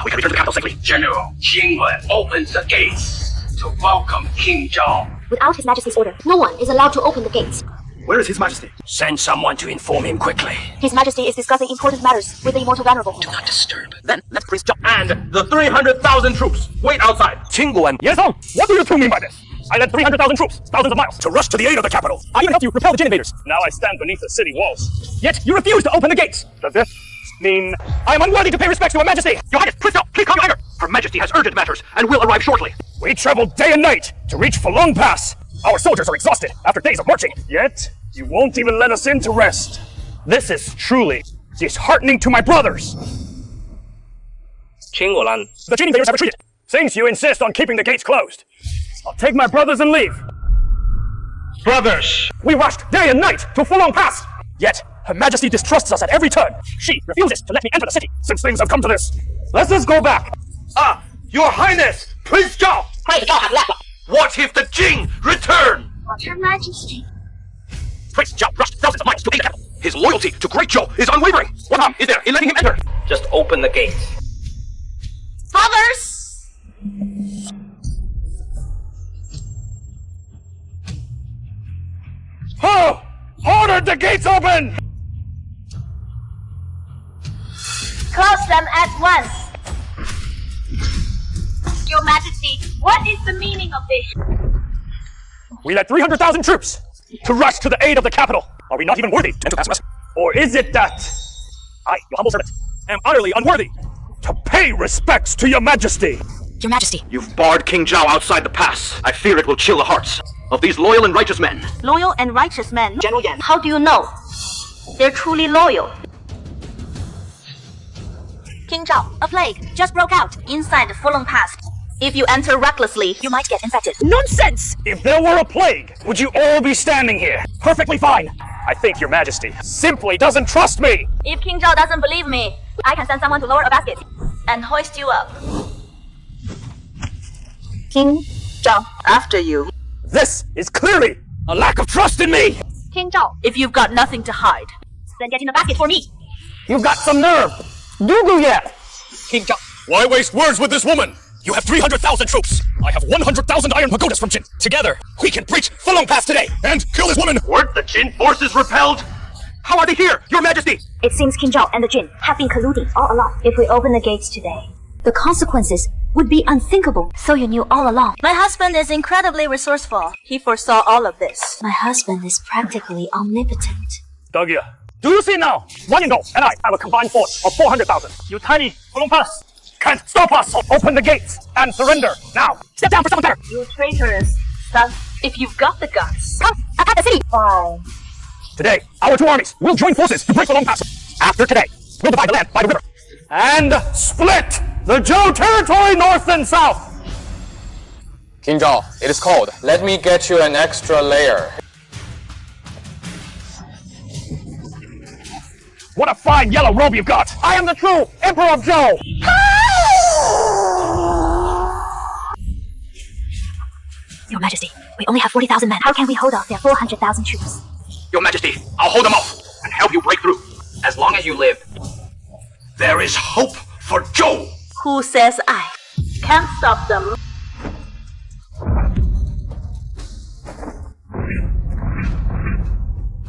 We can return to the capital safely. General Qingwen opens the gates to welcome King Zhao. Without His Majesty's order, no one is allowed to open the gates. Where is His Majesty? Send someone to inform him quickly. His Majesty is discussing important matters with the Immortal Venerable. Do not disturb. Then let's Prince Zhao and the 300,000 troops wait outside. Qingguan. Yes, Song. What do you two mean by this? I led 300,000 troops, thousands of miles, to rush to the aid of the capital. I even helped you repel the Jin invaders. Now I stand beneath the city walls. Yet you refuse to open the gates. Does this mean I am unworthy to pay respects to Her Majesty? Your Highness, please no, please calm your anger. Her Majesty has urgent matters and will arrive shortly. We traveled day and night to reach Fulong Pass. Our soldiers are exhausted after days of marching. Yet you won't even let us in to rest. This is truly disheartening to my brothers. Qingguan. The Jin invaders have retreated. Since you insist on keeping the gates closed, I'll take my brothers and leave. Brothers! We rushed day and night to Fulong Pass. Yet, Her Majesty distrusts us at every turn. She refuses to let me enter the city since things have come to this. Let us go back. Ah, Your Highness, Prince Zhao! What if the Jin return? Your Majesty. Prince Zhao rushed thousands of miles to aid the capital. His loyalty to Great Zhou is unwavering. What harm is there in letting him enter? Just open the gates. Brothers! Oh! Ordered the gates open! Close them at once. Your Majesty, what is the meaning of this? We led 300,000 troops to rush to the aid of the capital. Are we not even worthy to enter the pass? Or is it that I, your humble servant, am utterly unworthy to pay respects to Your Majesty? Your Majesty. You've barred King Zhao outside the pass. I fear it will chill the hearts of these loyal and righteous men. Loyal and righteous men? General Yan. How do you know? They're truly loyal. King Zhao, a plague just broke out inside the Fulong Pass. If you enter recklessly, you might get infected. Nonsense! If there were a plague, would you all be standing here? Perfectly fine. I think Your Majesty simply doesn't trust me. If King Zhao doesn't believe me, I can send someone to lower a basket and hoist you up. King Zhao, after you. This is clearly a lack of trust in me! King Zhao, if you've got nothing to hide, then get in a basket for me. You've got some nerve. Duguye! King Zhao, why waste words with this woman? You have 300,000 troops. I have 100,000 iron pagodas from Jin. Together, we can breach Fulong Pass today and kill this woman. Weren't the Jin forces repelled? How are they here, Your Majesty? It seems King Zhao and the Jin have been colluding all along. If we open the gates today, the consequences would be unthinkable. So you knew all along. My husband is incredibly resourceful. He foresaw all of this. My husband is practically omnipotent. Dagye, do you see now? Wang Yingdou and I have a combined force of 400,000. You tiny Fulong Pass can't stop us. Open the gates and surrender now. Step down for someone better. You traitorous son. If you've got the guts, come attack the city. Fine. Today, our two armies will join forces to break Fulong Pass. After today, we'll divide the land by the river and split the Zhou territory north and south. King Zhao, it is cold. Let me get you an extra layer. What a fine yellow robe you've got! I am the true Emperor of Zhou! Your Majesty, we only have 40,000 men. How can we hold off their 400,000 troops? Your Majesty, I'll hold them off and help you break through. As long as you live, there is hope for Zhou! Who says I can't stop them?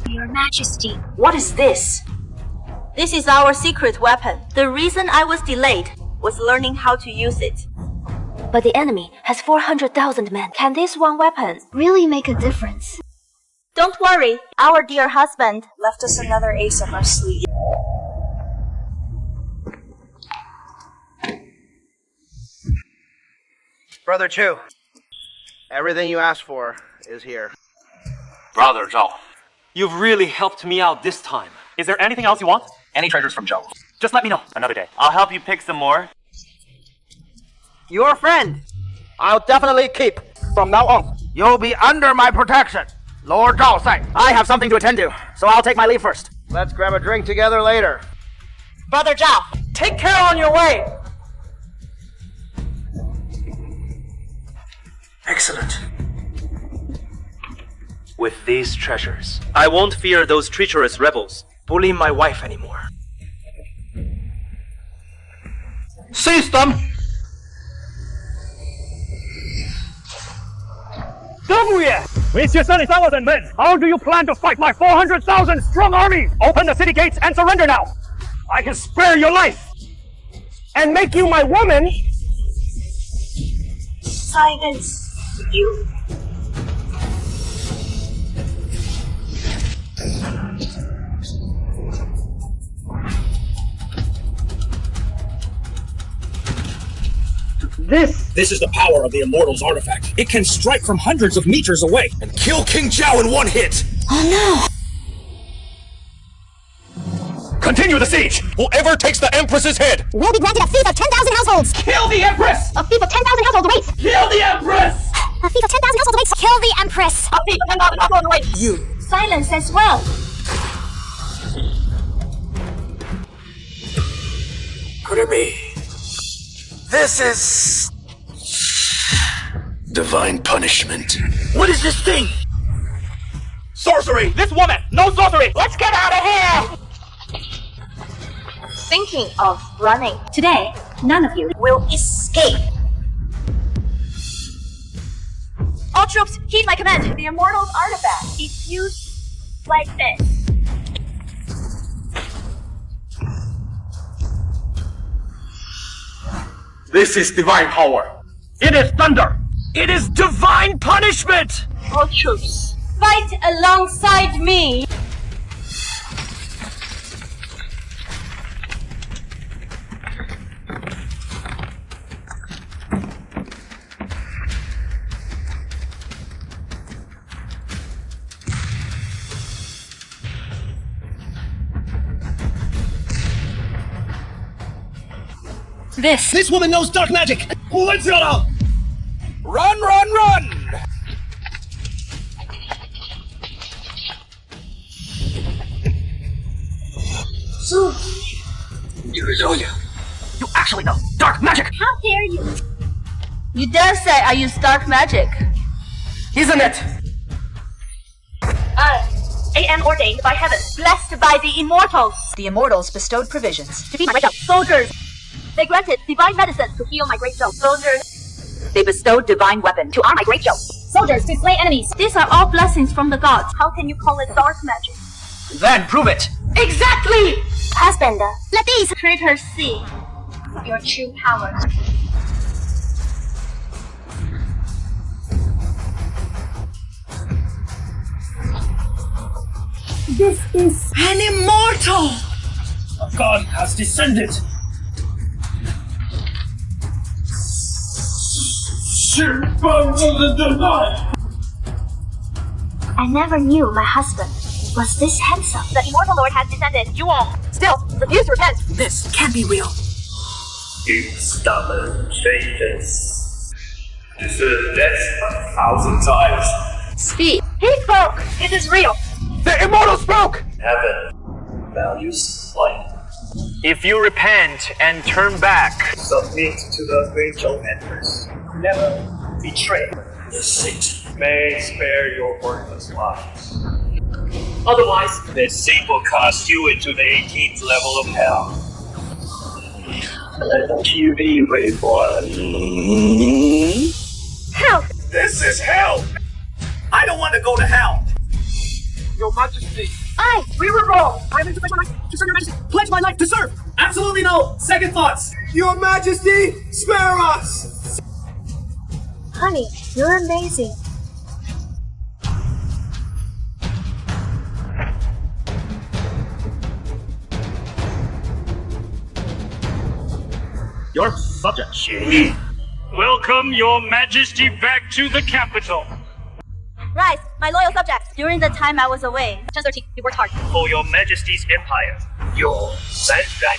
Your Majesty. What is this? This is our secret weapon. The reason I was delayed was learning how to use it. But the enemy has 400,000 men. Can this one weapon really make a difference? Don't worry, our dear husband left us another ace up our sleeve. Brother Chu, everything you asked for is here. Brother Zhao. You've really helped me out this time. Is there anything else you want? Any treasures from Zhou? Just let me know another day. I'll help you pick some more. Your friend, I'll definitely keep. From now on, you'll be under my protection. Lord Zhao Sai. I have something to attend to, so I'll take my leave first. Let's grab a drink together later. Brother Zhao, take care on your way. Excellent. With these treasures, I won't fear those treacherous rebels bullying my wife anymore. Seize them! Duguye! With your 30,000 men, how do you plan to fight my 400,000 strong army? Open the city gates and surrender now! I can spare your life! And make you my woman! Silence, you. This is the power of the Immortal's artifact. It can strike from hundreds of meters away and kill King Zhao in one hit. Oh no! Continue the siege! Whoever takes the Empress's head will be granted a fief of 10,000 households! Kill the Empress! A fief of 10,000 households awaits! Kill the Empress! A fief of 10,000 households awaits! Kill the Empress! A fief of 10,000 households awaits! You! Silence as well! Could it be? This is... divine punishment. What is this thing? Sorcery! This woman! No sorcery! Let's get out of here! Thinking of running. Today, none of you will escape. All troops, heed my command. The Immortal's artifact is used like this. This is divine power. It is thunder. It is divine punishment. All troops, fight alongside me. This woman knows dark magic! Run, run, run! So, you actually know dark magic! How dare you? You dare say I use dark magic? Isn't it? A.M. ordained by heaven. Blessed by the immortals. The immortals bestowed provisions. To feed my great Zhou. Soldiers. They granted divine medicine to heal my great Zhou. Soldiers. They bestowed divine weapon to arm my great Zhou. Soldiers to slay enemies. These are all blessings from the gods. How can you call it dark magic? Then prove it! Exactly! Husband, Let these Traitors see your true power. This is an immortal! A god has descended. I never knew my husband was this handsome. The immortal lord has descended. You all still refuse to repent. This can't be real. You stubborn traitors. Deserve death 1,000 times. Speak. He spoke. It is real. The immortal spoke! Heaven values life. If you repent and turn back, Submit to the great Zhou Empress. Never betray the seat. May spare your worthless lives. Otherwise, this seat will cast you into the 18th level of hell. Let you be reborn. Help! This is hell! I don't want to go to hell! Your Majesty. We were wrong. I am to pledge my life to serve your majesty. Pledge my life to serve! Absolutely no! Second thoughts! Your Majesty, spare us! Honey, you're amazing. Your subject, Xie. Welcome your majesty back to the capital. Rise, my loyal subjects. During the time I was away, Chen 13, you worked hard. For your majesty's empire, your Sanran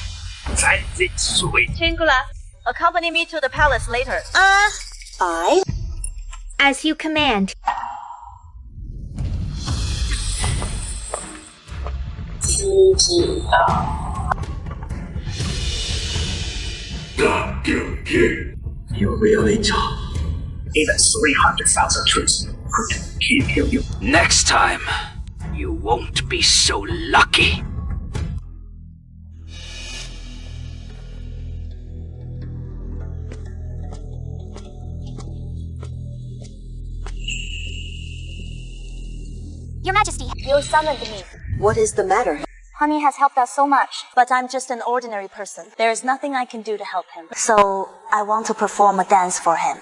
Transit Suite. Chingula, accompany me to the palace later. I? as you command. You really talk. Even 300,000 troops couldn't keep you. Next time, you won't be so lucky. Your Majesty. You summoned me. What is the matter? Honey has helped us so much. But I'm just an ordinary person. There is nothing I can do to help him. So, I want to perform a dance for him.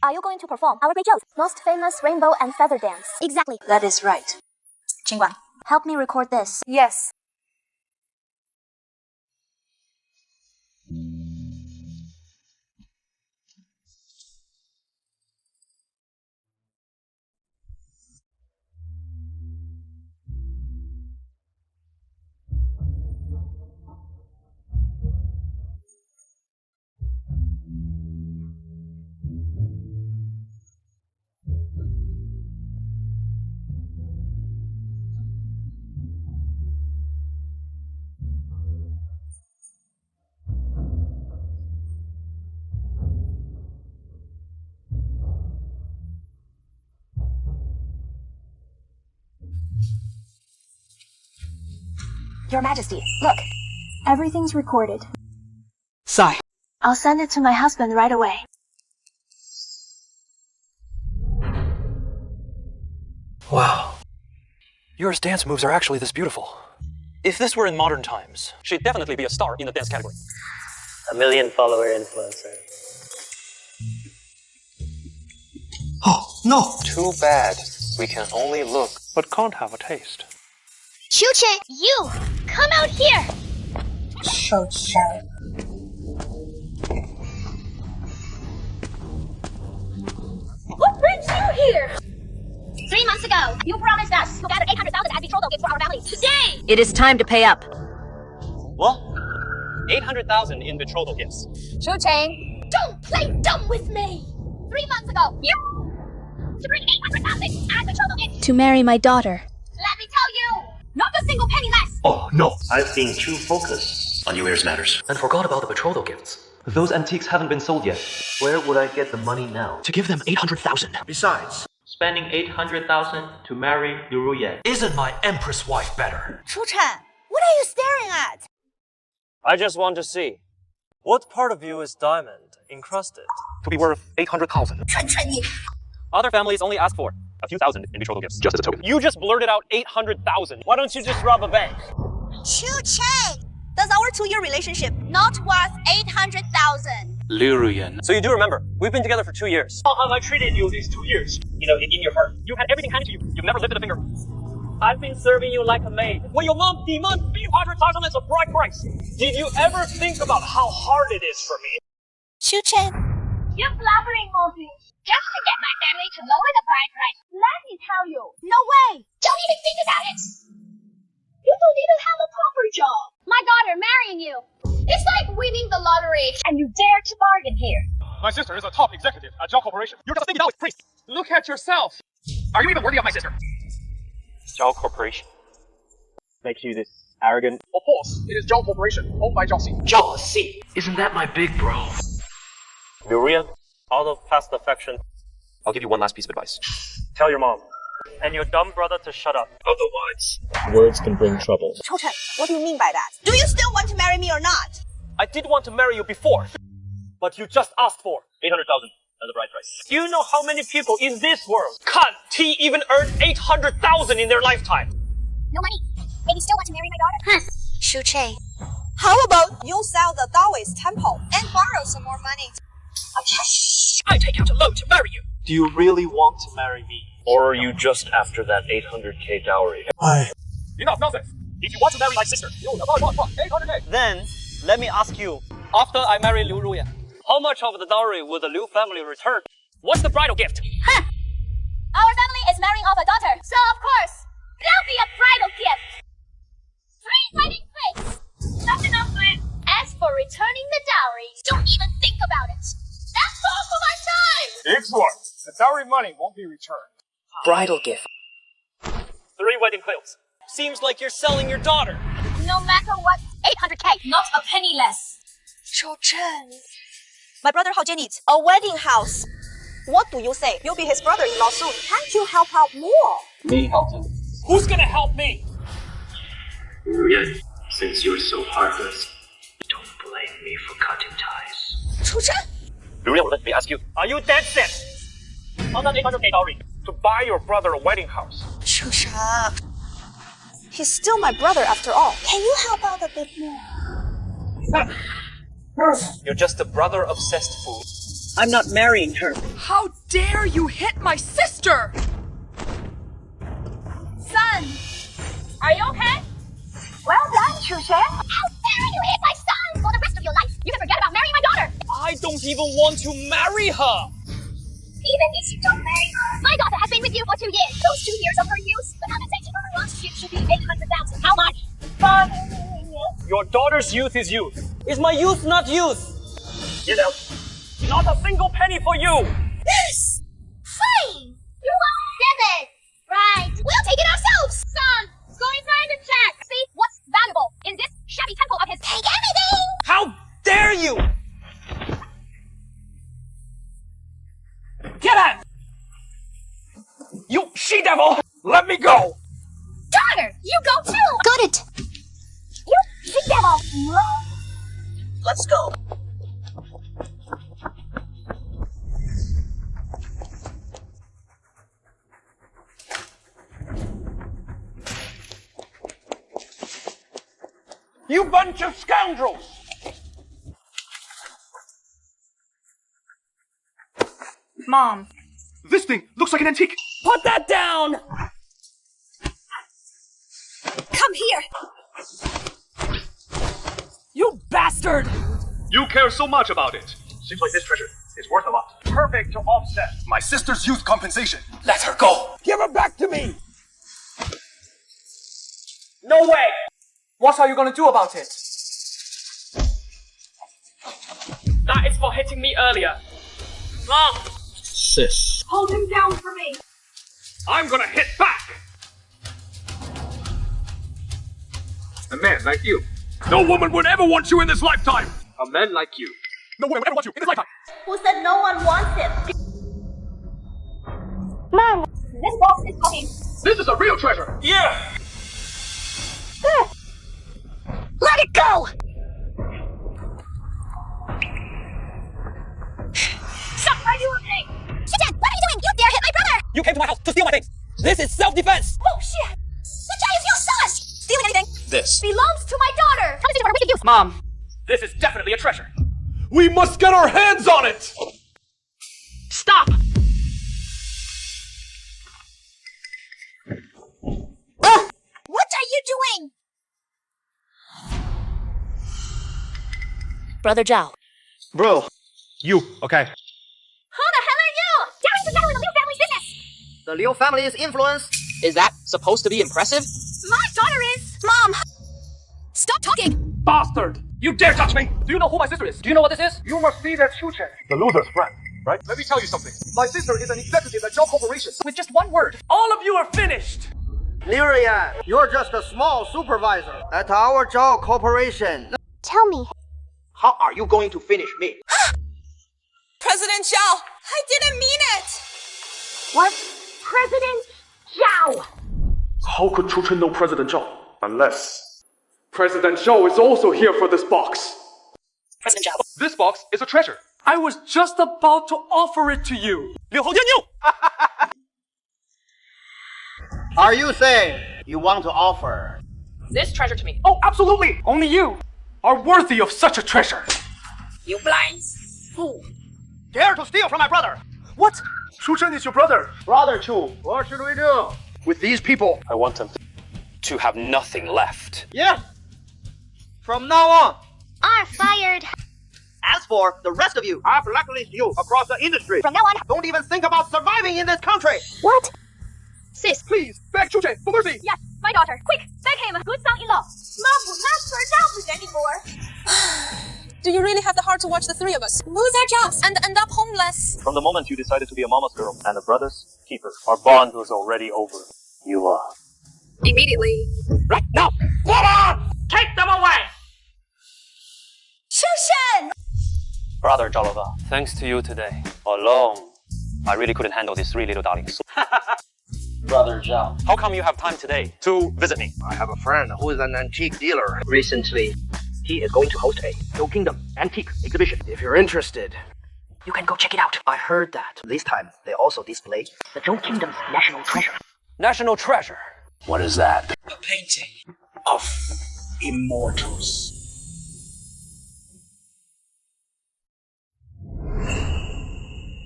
Are you going to perform our great Zhou's most famous rainbow and feather dance? Exactly. That is right. Qingguan, help me record this. Yes. Your Majesty, look. Everything's recorded. Sigh. I'll send it to my husband right away. Wow. Your dance moves are actually this beautiful. If this were in modern times, she'd definitely be a star in the dance category. A million-follower influencer. Oh, no! Too bad. We can only look, but can't have a taste. Chuche, you! Come out here! What brings you here? 3 months ago, you promised us to gather 800,000 as betrothal gifts for our families. Today! It is time to pay up. What? 800,000 in betrothal gifts. Shu Cheng, don't play dumb with me! 3 months ago, you to bring 800,000 as betrothal gifts. To marry my daughter. Let me tell you, not a single penny less. Oh, no. I've been too focused on New Year's matters. And forgot about the betrothal gifts. Those antiques haven't been sold yet. Where would I get the money now? To give them 800,000. Besides, spending 800,000 to marry Liu Ruyan. Isn't my empress wife better? Chu Chen, what are you staring at? I just want to see. What part of you is diamond encrusted? To be worth 800,000. Other families only ask for a few thousand in betrothal gifts. Just as a token. You just blurted out 800,000. Why don't you just rob a bank? Chu Chen, does our 2-year relationship not worth 800,000? Liu Ruyan. So you do remember, we've been together for 2 years. How have I treated you these 2 years? You know, in your heart. You had everything handed to you. You've never lifted a finger. I've been serving you like a maid. When your mom demands 300,000 as a bride price, did you ever think about how hard it is for me? Chu Chen. You're blabbering, Morphy. Just to get my family to lower the bride price. Let me tell you. No way. Don't even think about it. You don't even have a proper job. My daughter marrying you. It's like winning the lottery, and you dare to bargain here. My sister is a top executive at Zhao Corporation. You're just a $50 priest. Look at yourself. Are you even worthy of my sister? Zhao Corporation makes you this arrogant. Of course, it is Zhao Corporation, owned by Zhao Xi. Zhao Xi. Isn't that my big bro? Liu Ruyan, out of past affection, I'll give you one last piece of advice. tell your mom and your dumb brother to shut up. Otherwise, words can bring trouble. Chu Chen, what do you mean by that? Do you still want to marry me or not? I did want to marry you before, but you just asked for 800,000 as a bride price. Do you know how many people in this world can't even earn 800,000 in their lifetime? No money. And you still want to marry my daughter? Chu Chen. How about you sell the Taoist temple and borrow some more money? I take out a loan to marry you. Do you really want to marry me? Or are you just after that 800k dowry? Enough nonsense. If you want to marry my sister, you will 800k. Then, let me ask you, after I marry Liu Ruyan, how much of the dowry will the Liu family return? What's the bridal gift? Huh. Our family is marrying off a daughter, so of course, there'll be a bridal gift. 3 wedding cakes. That's enough, Glenn. As for returning the dowry, don't even think about it. That's all for my time. Excellent. The dowry money won't be returned. Bridal gift. 3 wedding clothes. Seems like you're selling your daughter. No matter what, 800k, not a penny less. Chu Chen. My brother Hao Jie needs a wedding house. What do you say? You'll be his brother-in-law soon. Can't you help out more? Me help him. Who's gonna help me? Ruyan, since you're so heartless, don't blame me for cutting ties. Chu Chen? Liu Ruyan, let me ask you, are you dead set on that 800k dowry to buy your brother a wedding house? Chu Chen. He's still my brother after all. Can you help out a bit more? You're just a brother-obsessed fool. I'm not marrying her. How dare you hit my sister? Son, are you okay? Well done, Chu Chen. How dare you hit my son for the rest of your life? You can forget about marrying my daughter. I don't even want to marry her. Even if you don't marry her, my daughter has been with you for 2 years. Those 2 years of her youth, the compensation for her lost ship should be 800,000. How much? 5 years. Your daughter's youth is youth. Is my youth not youth? You know, not a single penny for you. Yes! Fine! You won't give it! Right. We'll take it ourselves! Son, go inside and check. See what's valuable in this shabby temple of his. Take everything! How dare you! Get out! You she-devil! Let me go! Daughter, you go too! Got it! You she-devil! Let's go. You bunch of scoundrels! Mom. This thing looks like an antique. Put that down! Come here. You bastard! You care so much about it. Seems like this treasure is worth a lot. Perfect to offset my sister's youth compensation. Let her go. Give her back to me! No way! What are you gonna do about it? That is for hitting me earlier. Mom! Sis. Hold him down for me. I'm gonna hit back! A man like you. No woman would ever want you in this lifetime! A man like you. No woman would ever want you in this lifetime! Who said no one wants him? Mom, This box is talking. This is a real treasure! Yeah! Let it go! Stop! Are you okay? Shichen, what are you doing? You dare hit my brother! You came to my house to steal my things! This is self-defense! Oh shit! The guy is your son! Stealing anything This Belongs to my daughter! comes into our wicked use. Mom, this is definitely a treasure. We must get our hands on it! Stop! What are you doing? Brother Zhao. Bro, you, okay. Who the hell are you? Daring to meddle in the Liu family's business! The Liu family's influence. Is that supposed to be impressive? My daughter is! Mom! Stop talking! Bastard! You dare touch me! Do you know who my sister is? Do you know what this is? You must be that Shuchen. the loser's friend, right? Let me tell you something. My sister is an executive at Zhao Corporation. With just one word, all of you are finished! Liu Yan, you're just a small supervisor at our Zhao Corporation. Tell me. How are you going to finish me? President Zhao, I didn't mean it! What? President Zhao! How could Chu Chen know President Zhao? Unless President Zhao is also here for this box. President Zhao. This box is a treasure. I was just about to offer it to you. Liu Houjian, Are you saying you want to offer This treasure to me. Oh, absolutely! Only you are worthy of such a treasure. You blind fool. dare to steal from my brother? What? Chu Chen is your brother. Brother Chu, what should we do? With these people, I want him to have nothing left. Yes. From now on. Are fired. As for the rest of you, I've blacklisted you across the industry. From now on. Don't even think about surviving in this country. What? Sis. Please, beg Chu Chen for mercy. Yes, my daughter. Quick, beg him. Good son-in-law. Mom will not burn down with anymore. Do you really have the heart to watch the three of us lose our jobs and end up homeless? From the moment you decided to be a mama's girl and a brother's keeper, our bond was already over. You Immediately. Right now! Come on! Take them away! Shushan! Brother Zhalova, thanks to you today, alone, I really couldn't handle these three little darlings. Brother Zhao. How come you have time today to visit me? I have a friend who is an antique dealer. Recently, he is going to host a Zhou Kingdom antique exhibition. If you're interested, You can go check it out. I heard that. This time, they also display The Zhou Kingdom's national treasure. National treasure. What is that? A painting of immortals.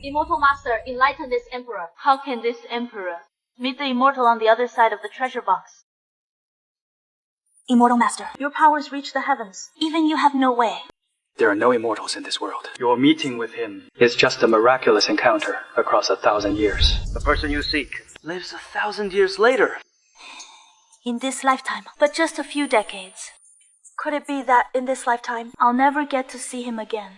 Immortal Master, enlighten this emperor. How can this emperor meet the immortal on the other side of the treasure box? Immortal Master. Your powers reach the heavens. Even you have no way. There are no immortals in this world. Your meeting with him is just a miraculous encounter across 1,000 years. the person you seek lives 1,000 years later. In this lifetime, but just a few decades. Could it be that in this lifetime, I'll never get to see him again?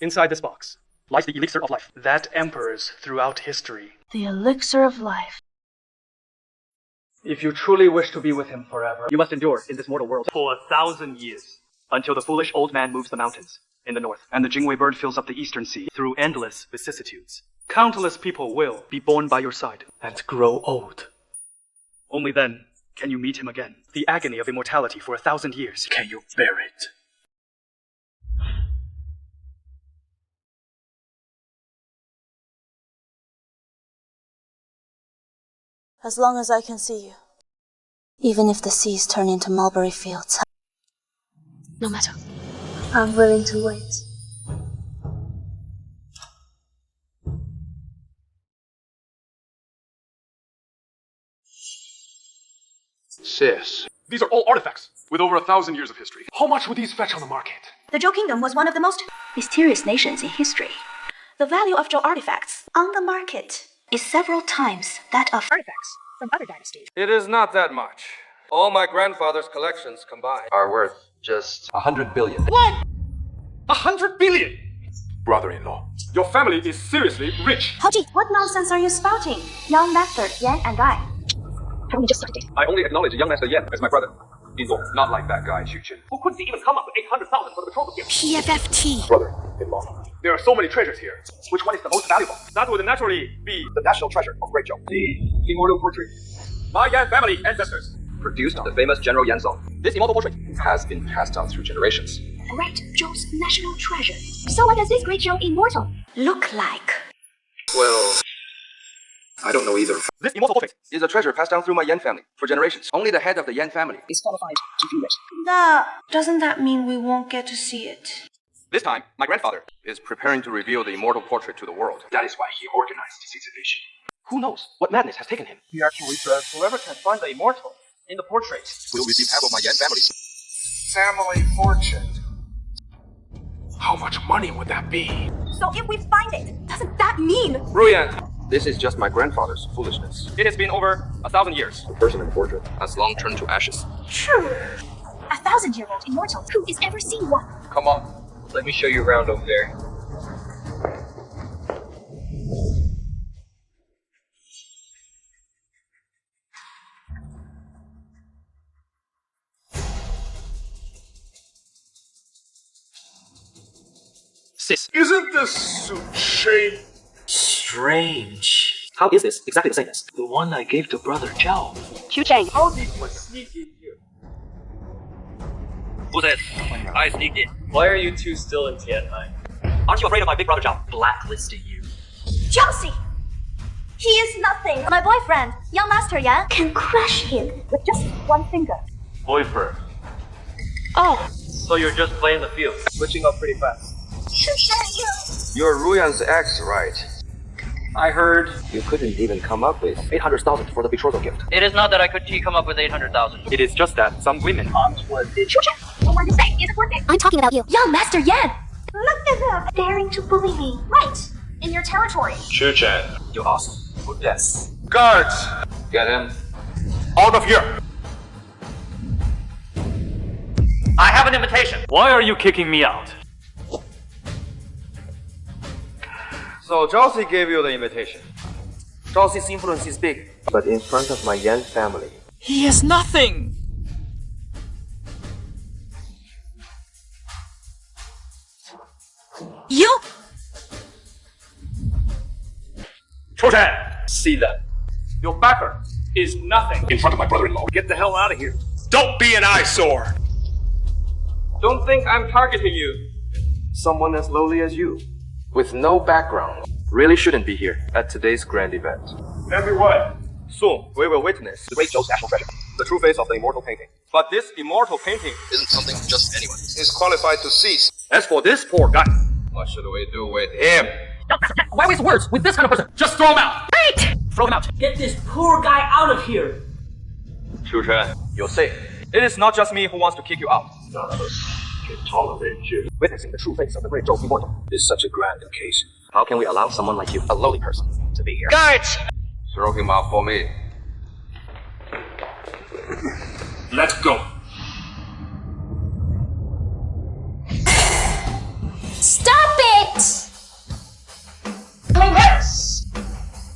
Inside this box lies the elixir of life that emperors throughout history. The elixir of life. If you truly wish to be with him forever, you must endure in this mortal world for 1,000 years, until the foolish old man moves the mountains in the north, and the Jingwei bird fills up the eastern sea through endless vicissitudes. Countless people will be born by your side and grow old. Only then can you meet him again. The agony of immortality for 1,000 years. Can you bear it? As long as I can see you. Even if the seas turn into mulberry fields. No matter. I'm willing to wait. Sis. These are all artifacts with over 1,000 years of history. How much would these fetch on the market? The Zhou Kingdom was one of the most mysterious nations in history. The value of Zhou artifacts on the market is several times that of artifacts from other dynasties. It is not that much. All my grandfather's collections combined are worth just 100 billion. What? 100 billion? Brother-in-law, your family is seriously rich. Haoji, what nonsense are you spouting? Young Master Yan and I. Haven't we just started? I only acknowledge young Master Yan as my brother. In-law, not like that guy, Xu Chen. Who couldn't even come up with 800,000 for the betrothal gift? PFFT. Brother-in-law. There are so many treasures here. Which one is the most valuable? That would naturally be the national treasure of Great Zhou. The immortal portrait. My Yan family ancestors produced the famous General Yan Zong. This immortal portrait has been passed down through generations. Great Zhou's national treasure. So what does this Great Zhou immortal look like? Well, I don't know either. This immortal portrait is a treasure passed down through my Yan family for generations. Only the head of the Yan family is qualified to view it. Doesn't that mean we won't get to see it? This time, my grandfather is preparing to reveal the immortal portrait to the world. That is why he organized this exhibition. Who knows what madness has taken him? He actually says whoever can find the immortal in the portrait will receive half of my Yan family. Family fortune. How much money would that be? So if we find it, doesn't that mean? Ruyan, this is just my grandfather's foolishness. It has been over 1,000 years. The person in the portrait has long turned to ashes. True. 1,000-year-old immortal. Who is ever seen one? Come on. Let me show you around over there. Sis. Isn't this suit shape strange? How is this exactly the same as the one I gave to Brother Zhao? Chu Cheng. How did you sneak in here? Who's this? I sneaked in. Why are you two still in Tianhai? Aren't you afraid of my big brother Zhao blacklisting you? Chelsea! He is nothing. My boyfriend, young Master Yan, can crush him with just one finger. Boyfriend. Oh. So you're just playing the field. Switching up pretty fast. You're Ruyan's ex, right? I heard you couldn't even come up with 800,000 for the betrothal gift. It is not that I couldn't come up with 800,000. It is just that some women aren't worth it. What word to say isn't worth it. I'm talking about you. Young Master Yan! Look at him, daring to bully me. Right, in your territory. Chu Chen, you asked for death. Guards! Get him. Out of here! I have an invitation. Why are you kicking me out? So Zhao gave you the invitation. Zhao influence is big. But in front of my Yan family, he is nothing. You? Chu Chen! See that? Your backer is nothing. In front of my brother-in-law. Get the hell out of here. Don't be an eyesore! don't think I'm targeting you. Someone as lowly as you, with no background, really shouldn't be here at today's grand event. Everyone, soon we will witness the Great Zhou's national treasure, the true face of the immortal painting. But this immortal painting isn't something just anyone is qualified to seize. As for this poor guy, what should we do with him? Why waste words with this kind of person? Just throw him out! Wait! Throw him out. Get this poor guy out of here. Chu Chen, you're safe. It is not just me who wants to kick you out. None of us can tolerate you. Witnessing the true face of the Great Zhou immortal is such a grand occasion. How can we allow someone like you, a lowly person, to be here? Guards! Throw him out for me. Let's go. Stop it!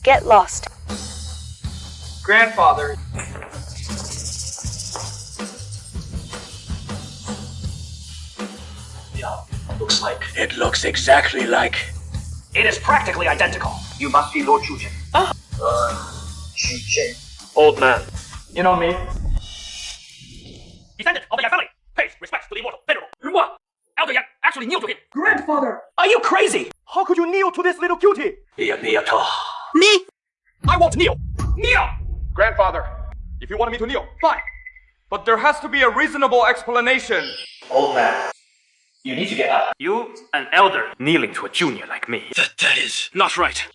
Get lost. Grandfather. Yeah, looks like. It looks exactly like. It is practically identical. You must be Lord Chu Chen. Chu Chen. Old man. You know me? Descendant of the Yan family. Pays respects to the immortal venerable. What? Elder Yan actually kneel to him. Grandfather! Are you crazy? How could you kneel to this little cutie? Me? I won't kneel. Kneel! Grandfather, if you want me to kneel, fine. But there has to be a reasonable explanation. Old man. You need to get up. You, an elder, kneeling to a junior like me. That is not right.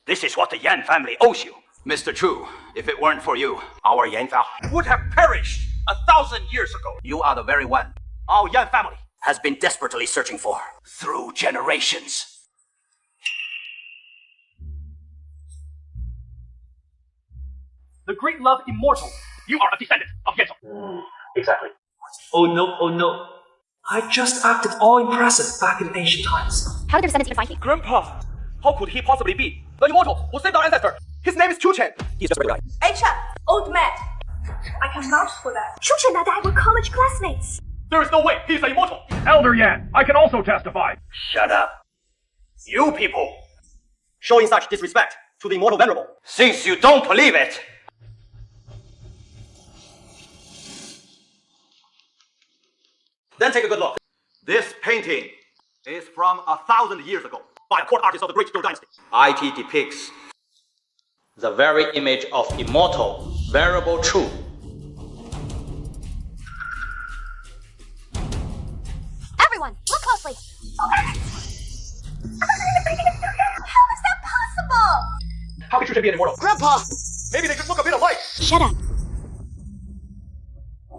This is what the Yan family owes you. Mr. Chu, if it weren't for you, our Yan family would have perished 1,000 years ago. You are the very one Our Yan family has been desperately searching for through generations. The great love immortal. You are a descendant of Yan Zong. Exactly. Oh no. I just acted all impressive back in ancient times. How did the descendants even find me? Grandpa, how could he possibly be the immortal who saved our ancestor? His name is Chu Chen. He's just a regular guy. Aisha, old man. I can vouch for that. Chu Chen and I were college classmates. There is no way he is immortal. Elder Yan, I can also testify. Shut up. You people, showing such disrespect to the immortal venerable. Since you don't believe it, then take a good look. This painting is from 1,000 years ago by a court artist of the Great Zhou Dynasty. It depicts the very image of immortal venerable Chu. Everyone, look closely. How is that possible? How could Chu Chen be an immortal? Grandpa! Maybe they could look a bit alike. Shut up.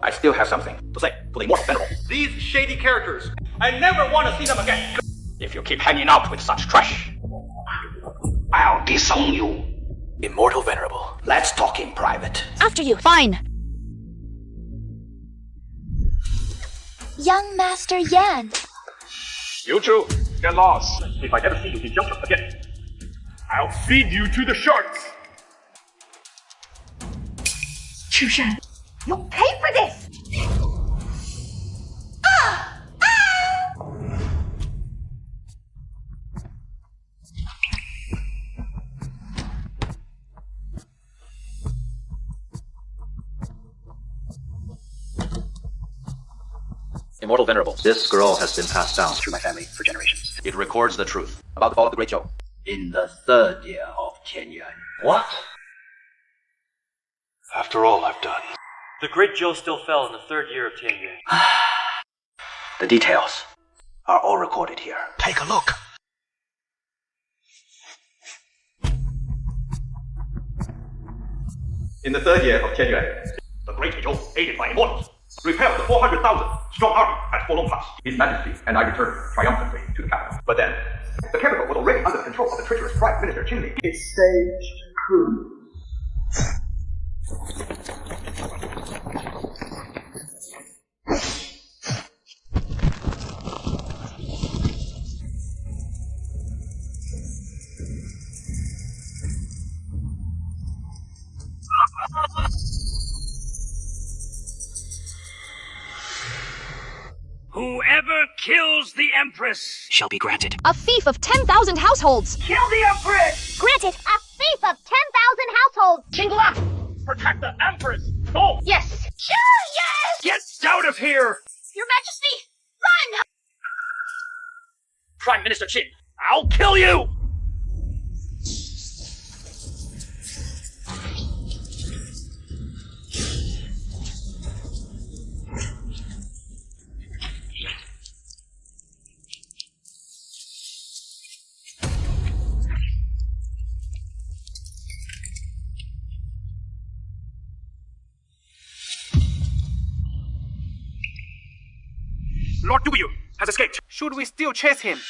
I still have something to say to the immortal venerable. These shady characters, I never want to see them again. If you keep hanging out with such trash, I'll disown you. Immortal venerable, let's talk in private. After you. Fine. Young Master Yan. You two, get lost. If I ever see you in junction again, I'll feed you to the sharks. Chu Shen, you'll pay for this. Immortal Venerable, this scroll has been passed down through my family for generations. It records the truth about the fall of the Great Zhou in the 3rd year of Tianyuan. What? After all I've done. The Great Zhou still fell in the 3rd year of Tianyuan. The details are all recorded here. Take a look. In the 3rd year of Tianyuan, the Great Zhou, aided by immortals, repelled the 400,000 strong army at Folong Pass. His Majesty and I returned triumphantly to the capital. But then, the capital was already under the control of the treacherous Prime Minister Qin Li. It staged coup. Whoever kills the Empress shall be granted a fief of 10,000 households. Kill the Empress! Granted, a fief of 10,000 households. Qingla! Protect the Empress! Go! Yes. Sure, yes! Get out of here! Your Majesty, run! Prime Minister Qin, I'll kill you! Lord Duyu has escaped. Should we still chase him?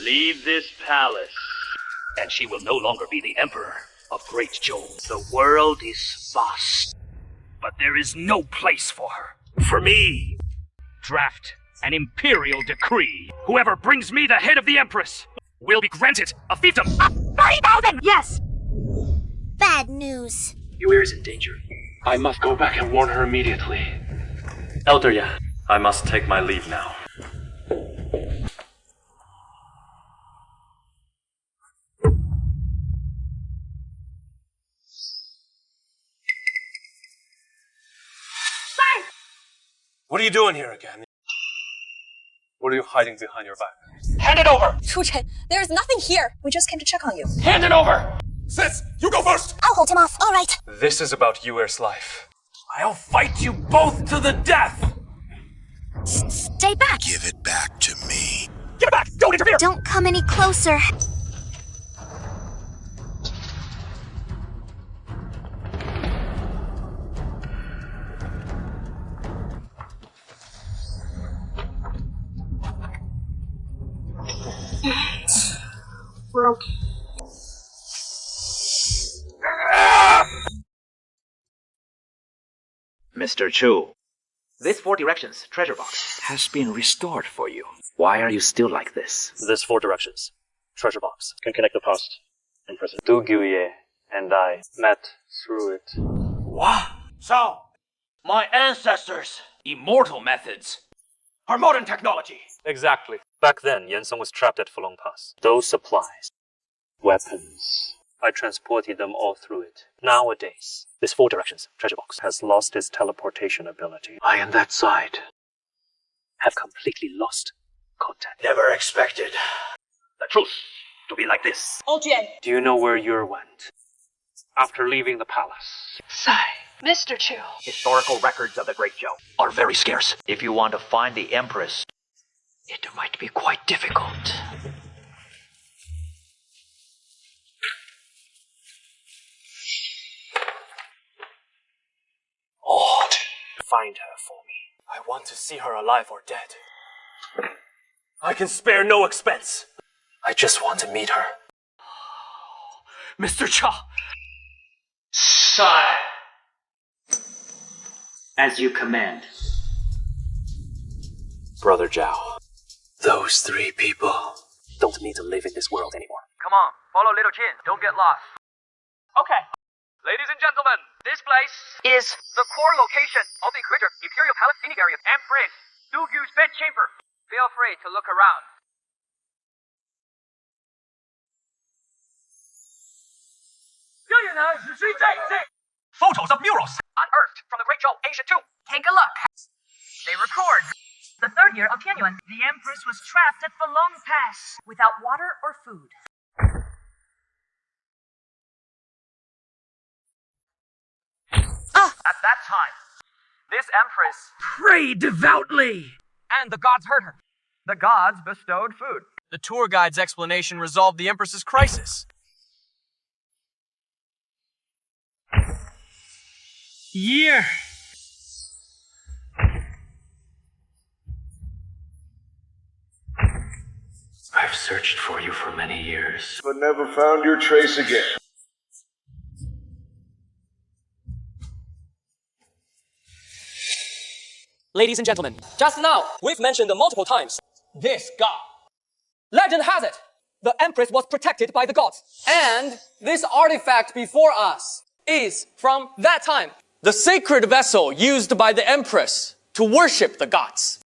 Leave this palace, and she will no longer be the Emperor of Great Zhou. The world is vast, but there is no place for her. For me, draft an imperial decree. Whoever brings me the head of the Empress will be granted a fiefdom. 30,000! Yes. Bad news. Yue is in danger. I must go back and warn her immediately. Elder Yan, I must take my leave now. What are you doing here again? What are you hiding behind your back? Hand it over! Chu Chen, there is nothing here. We just came to check on you. Hand it over! Sis, you go first! I'll hold him off. All right. This is about Yuer's life. I'll fight you both to the death! Stay back. Give it back to me. Give it back! Don't interfere! Don't come any closer. Broke. Mr. Chu, this 4 Directions treasure box has been restored for you. Why are you still like this? This 4 Directions treasure box can connect the past and present. Du Guye and I met through it. What? So, My ancestors' immortal methods are modern technology. Exactly. Back then, Yansong was trapped at Fulong Pass. Those supplies, weapons, I transported them all through it. Nowadays, this 4 directions treasure box has lost its teleportation ability. I and that side have completely lost contact. Never expected the truth to be like this. Oh, Jian. Do you know where Yer went after leaving the palace? Mr. Chu. Historical records of the Great Zhou are very scarce. If you want to find the Empress, it might be quite difficult. Odd. Find her for me. I want to see her alive or dead. I can spare no expense. I just want to meet her. Mr. Cha! Sire! As you command. Brother Zhao, those 3 people don't need to live in this world anymore. Come on, follow little Jin. Don't get lost. Okay. Ladies and gentlemen, this place is the core location of the Greater Imperial Palace scenic area. Empress Du Yu's bedchamber. Feel free to look around. Photos of murals unearthed from the Great Zhou Ancient Tomb. Take a look. They record. The 3rd year of Tianyuan, the Empress was trapped at Fulong Pass without water or food. At that time, this Empress Pray devoutly! and the gods heard her. The gods bestowed food. The tour guide's explanation resolved the Empress's crisis. Year. I've searched for you for many years. But never found your trace again. Ladies and gentlemen, just now, we've mentioned multiple times this god. Legend has it, the Empress was protected by the gods. And this artifact before us is from that time. The sacred vessel used by the Empress to worship the gods.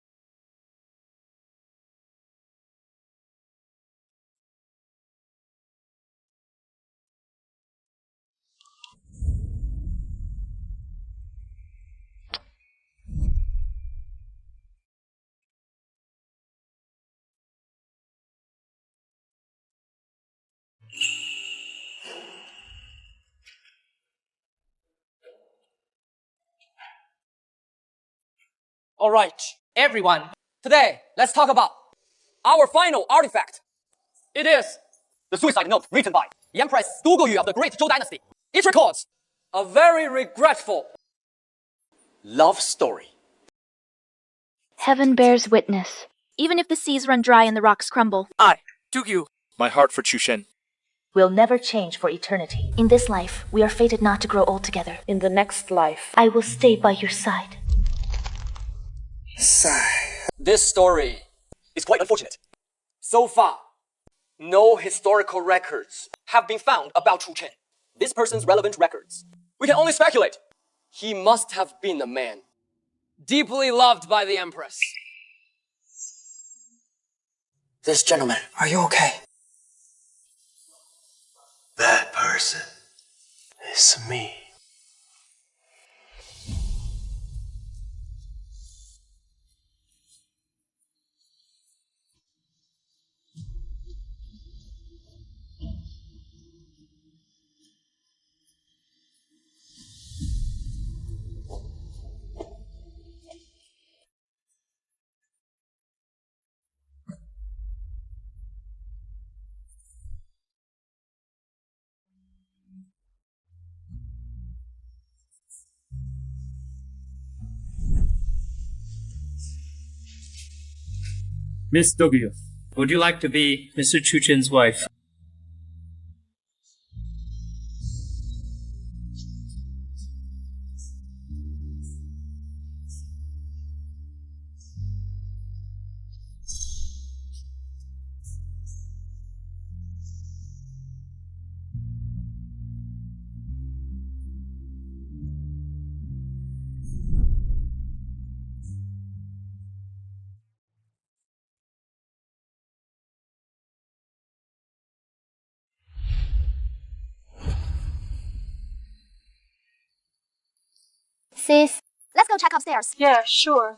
All right, everyone. Today, let's talk about our final artifact. It is the suicide note written by the Empress Du Guyu of the Great Zhou Dynasty. It records a very regretful love story. Heaven bears witness. Even if the seas run dry and the rocks crumble, I, Du Guyu, My heart for Chu Shen. Will never change for eternity. in this life, we are fated not to grow old together. In the next life, I will stay by your side. this story is quite unfortunate. So far, no historical records have been found about Chu Chen. This person's relevant records. We can only speculate. He must have been a man deeply loved by the Empress. This gentleman, are you okay? That person is me. Miss Dogyu, would you like to be Mr. Chu Chen's wife? Sis, let's go check upstairs. Yeah, sure.